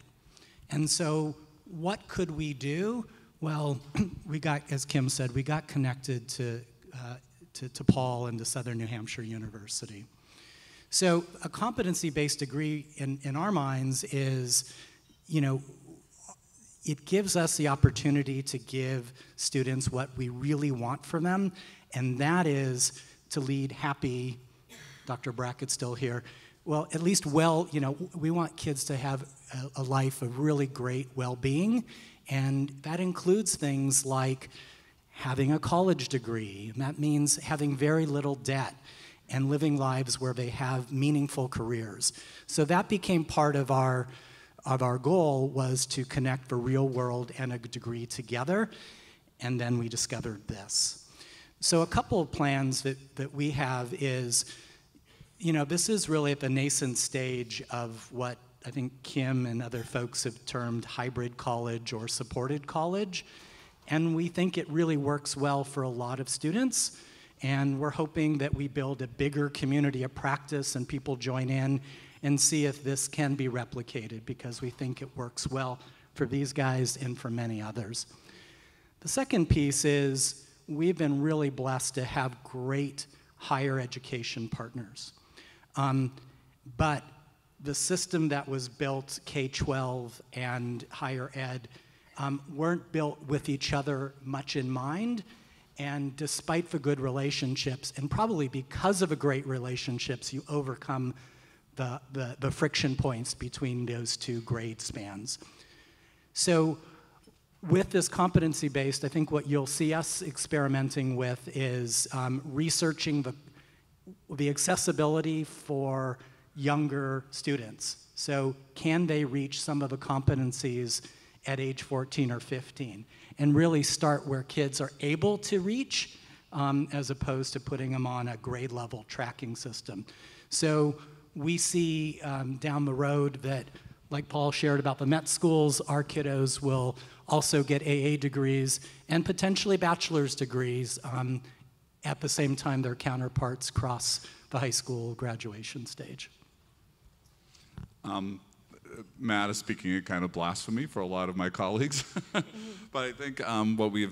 And so what could we do? Well, we got, as Kim said, we got connected to Paul and to Southern New Hampshire University. So a competency-based degree in our minds is, you know, it gives us the opportunity to give students what we really want from them, and that is to lead happy, Dr. Brackett's still here, well, at least you know, we want kids to have a life of really great well-being, and that includes things like having a college degree, and that means having very little debt and living lives where they have meaningful careers. So that became part of our goal, was to connect the real world and a degree together, and then we discovered this. So a couple of plans that we have is, you know, this is really at the nascent stage of what I think Kim and other folks have termed hybrid college or supported college, and we think it really works well for a lot of students, and we're hoping that we build a bigger community of practice and people join in and see if this can be replicated, because we think it works well for these guys and for many others. The second piece is we've been really blessed to have great higher education partners. But the system that was built, K-12 and higher ed, weren't built with each other much in mind. And despite the good relationships, and probably because of the great relationships, you overcome the friction points between those two grade spans. So with this competency-based, I think what you'll see us experimenting with is researching the accessibility for younger students. So can they reach some of the competencies at age 14 or 15? And really start where kids are able to reach, as opposed to putting them on a grade level tracking system. So we see down the road that, like Paul shared about the Met schools, our kiddos will also get AA degrees and potentially bachelor's degrees at the same time their counterparts cross the high school graduation stage. Matt is speaking a kind of blasphemy for a lot of my colleagues, but I think what we're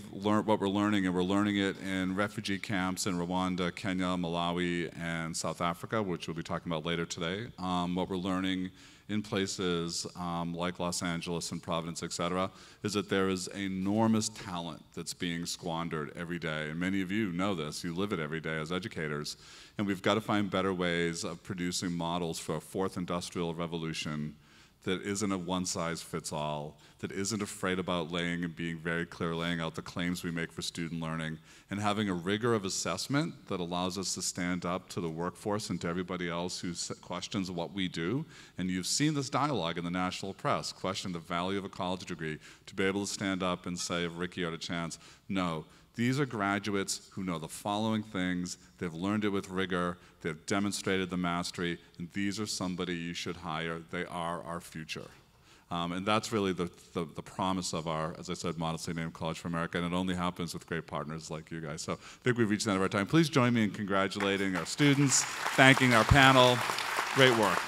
learning, and we're learning it in refugee camps in Rwanda, Kenya, Malawi, and South Africa, which we'll be talking about later today. What we're learning in places like Los Angeles and Providence, et cetera, is that there is enormous talent that's being squandered every day. And many of you know this, you live it every day as educators. And we've got to find better ways of producing models for a fourth industrial revolution that isn't a one-size-fits-all, that isn't afraid about laying out the claims we make for student learning, and having a rigor of assessment that allows us to stand up to the workforce and to everybody else who questions what we do. And you've seen this dialogue in the national press, question the value of a college degree, to be able to stand up and say, if Ricky had a chance, no. These are graduates who know the following things, they've learned it with rigor, they've demonstrated the mastery, and these are somebody you should hire. They are our future. And that's really the promise of our, as I said, modestly named College for America, and it only happens with great partners like you guys. So I think we've reached the end of our time. Please join me in congratulating our students, thanking our panel. Great work.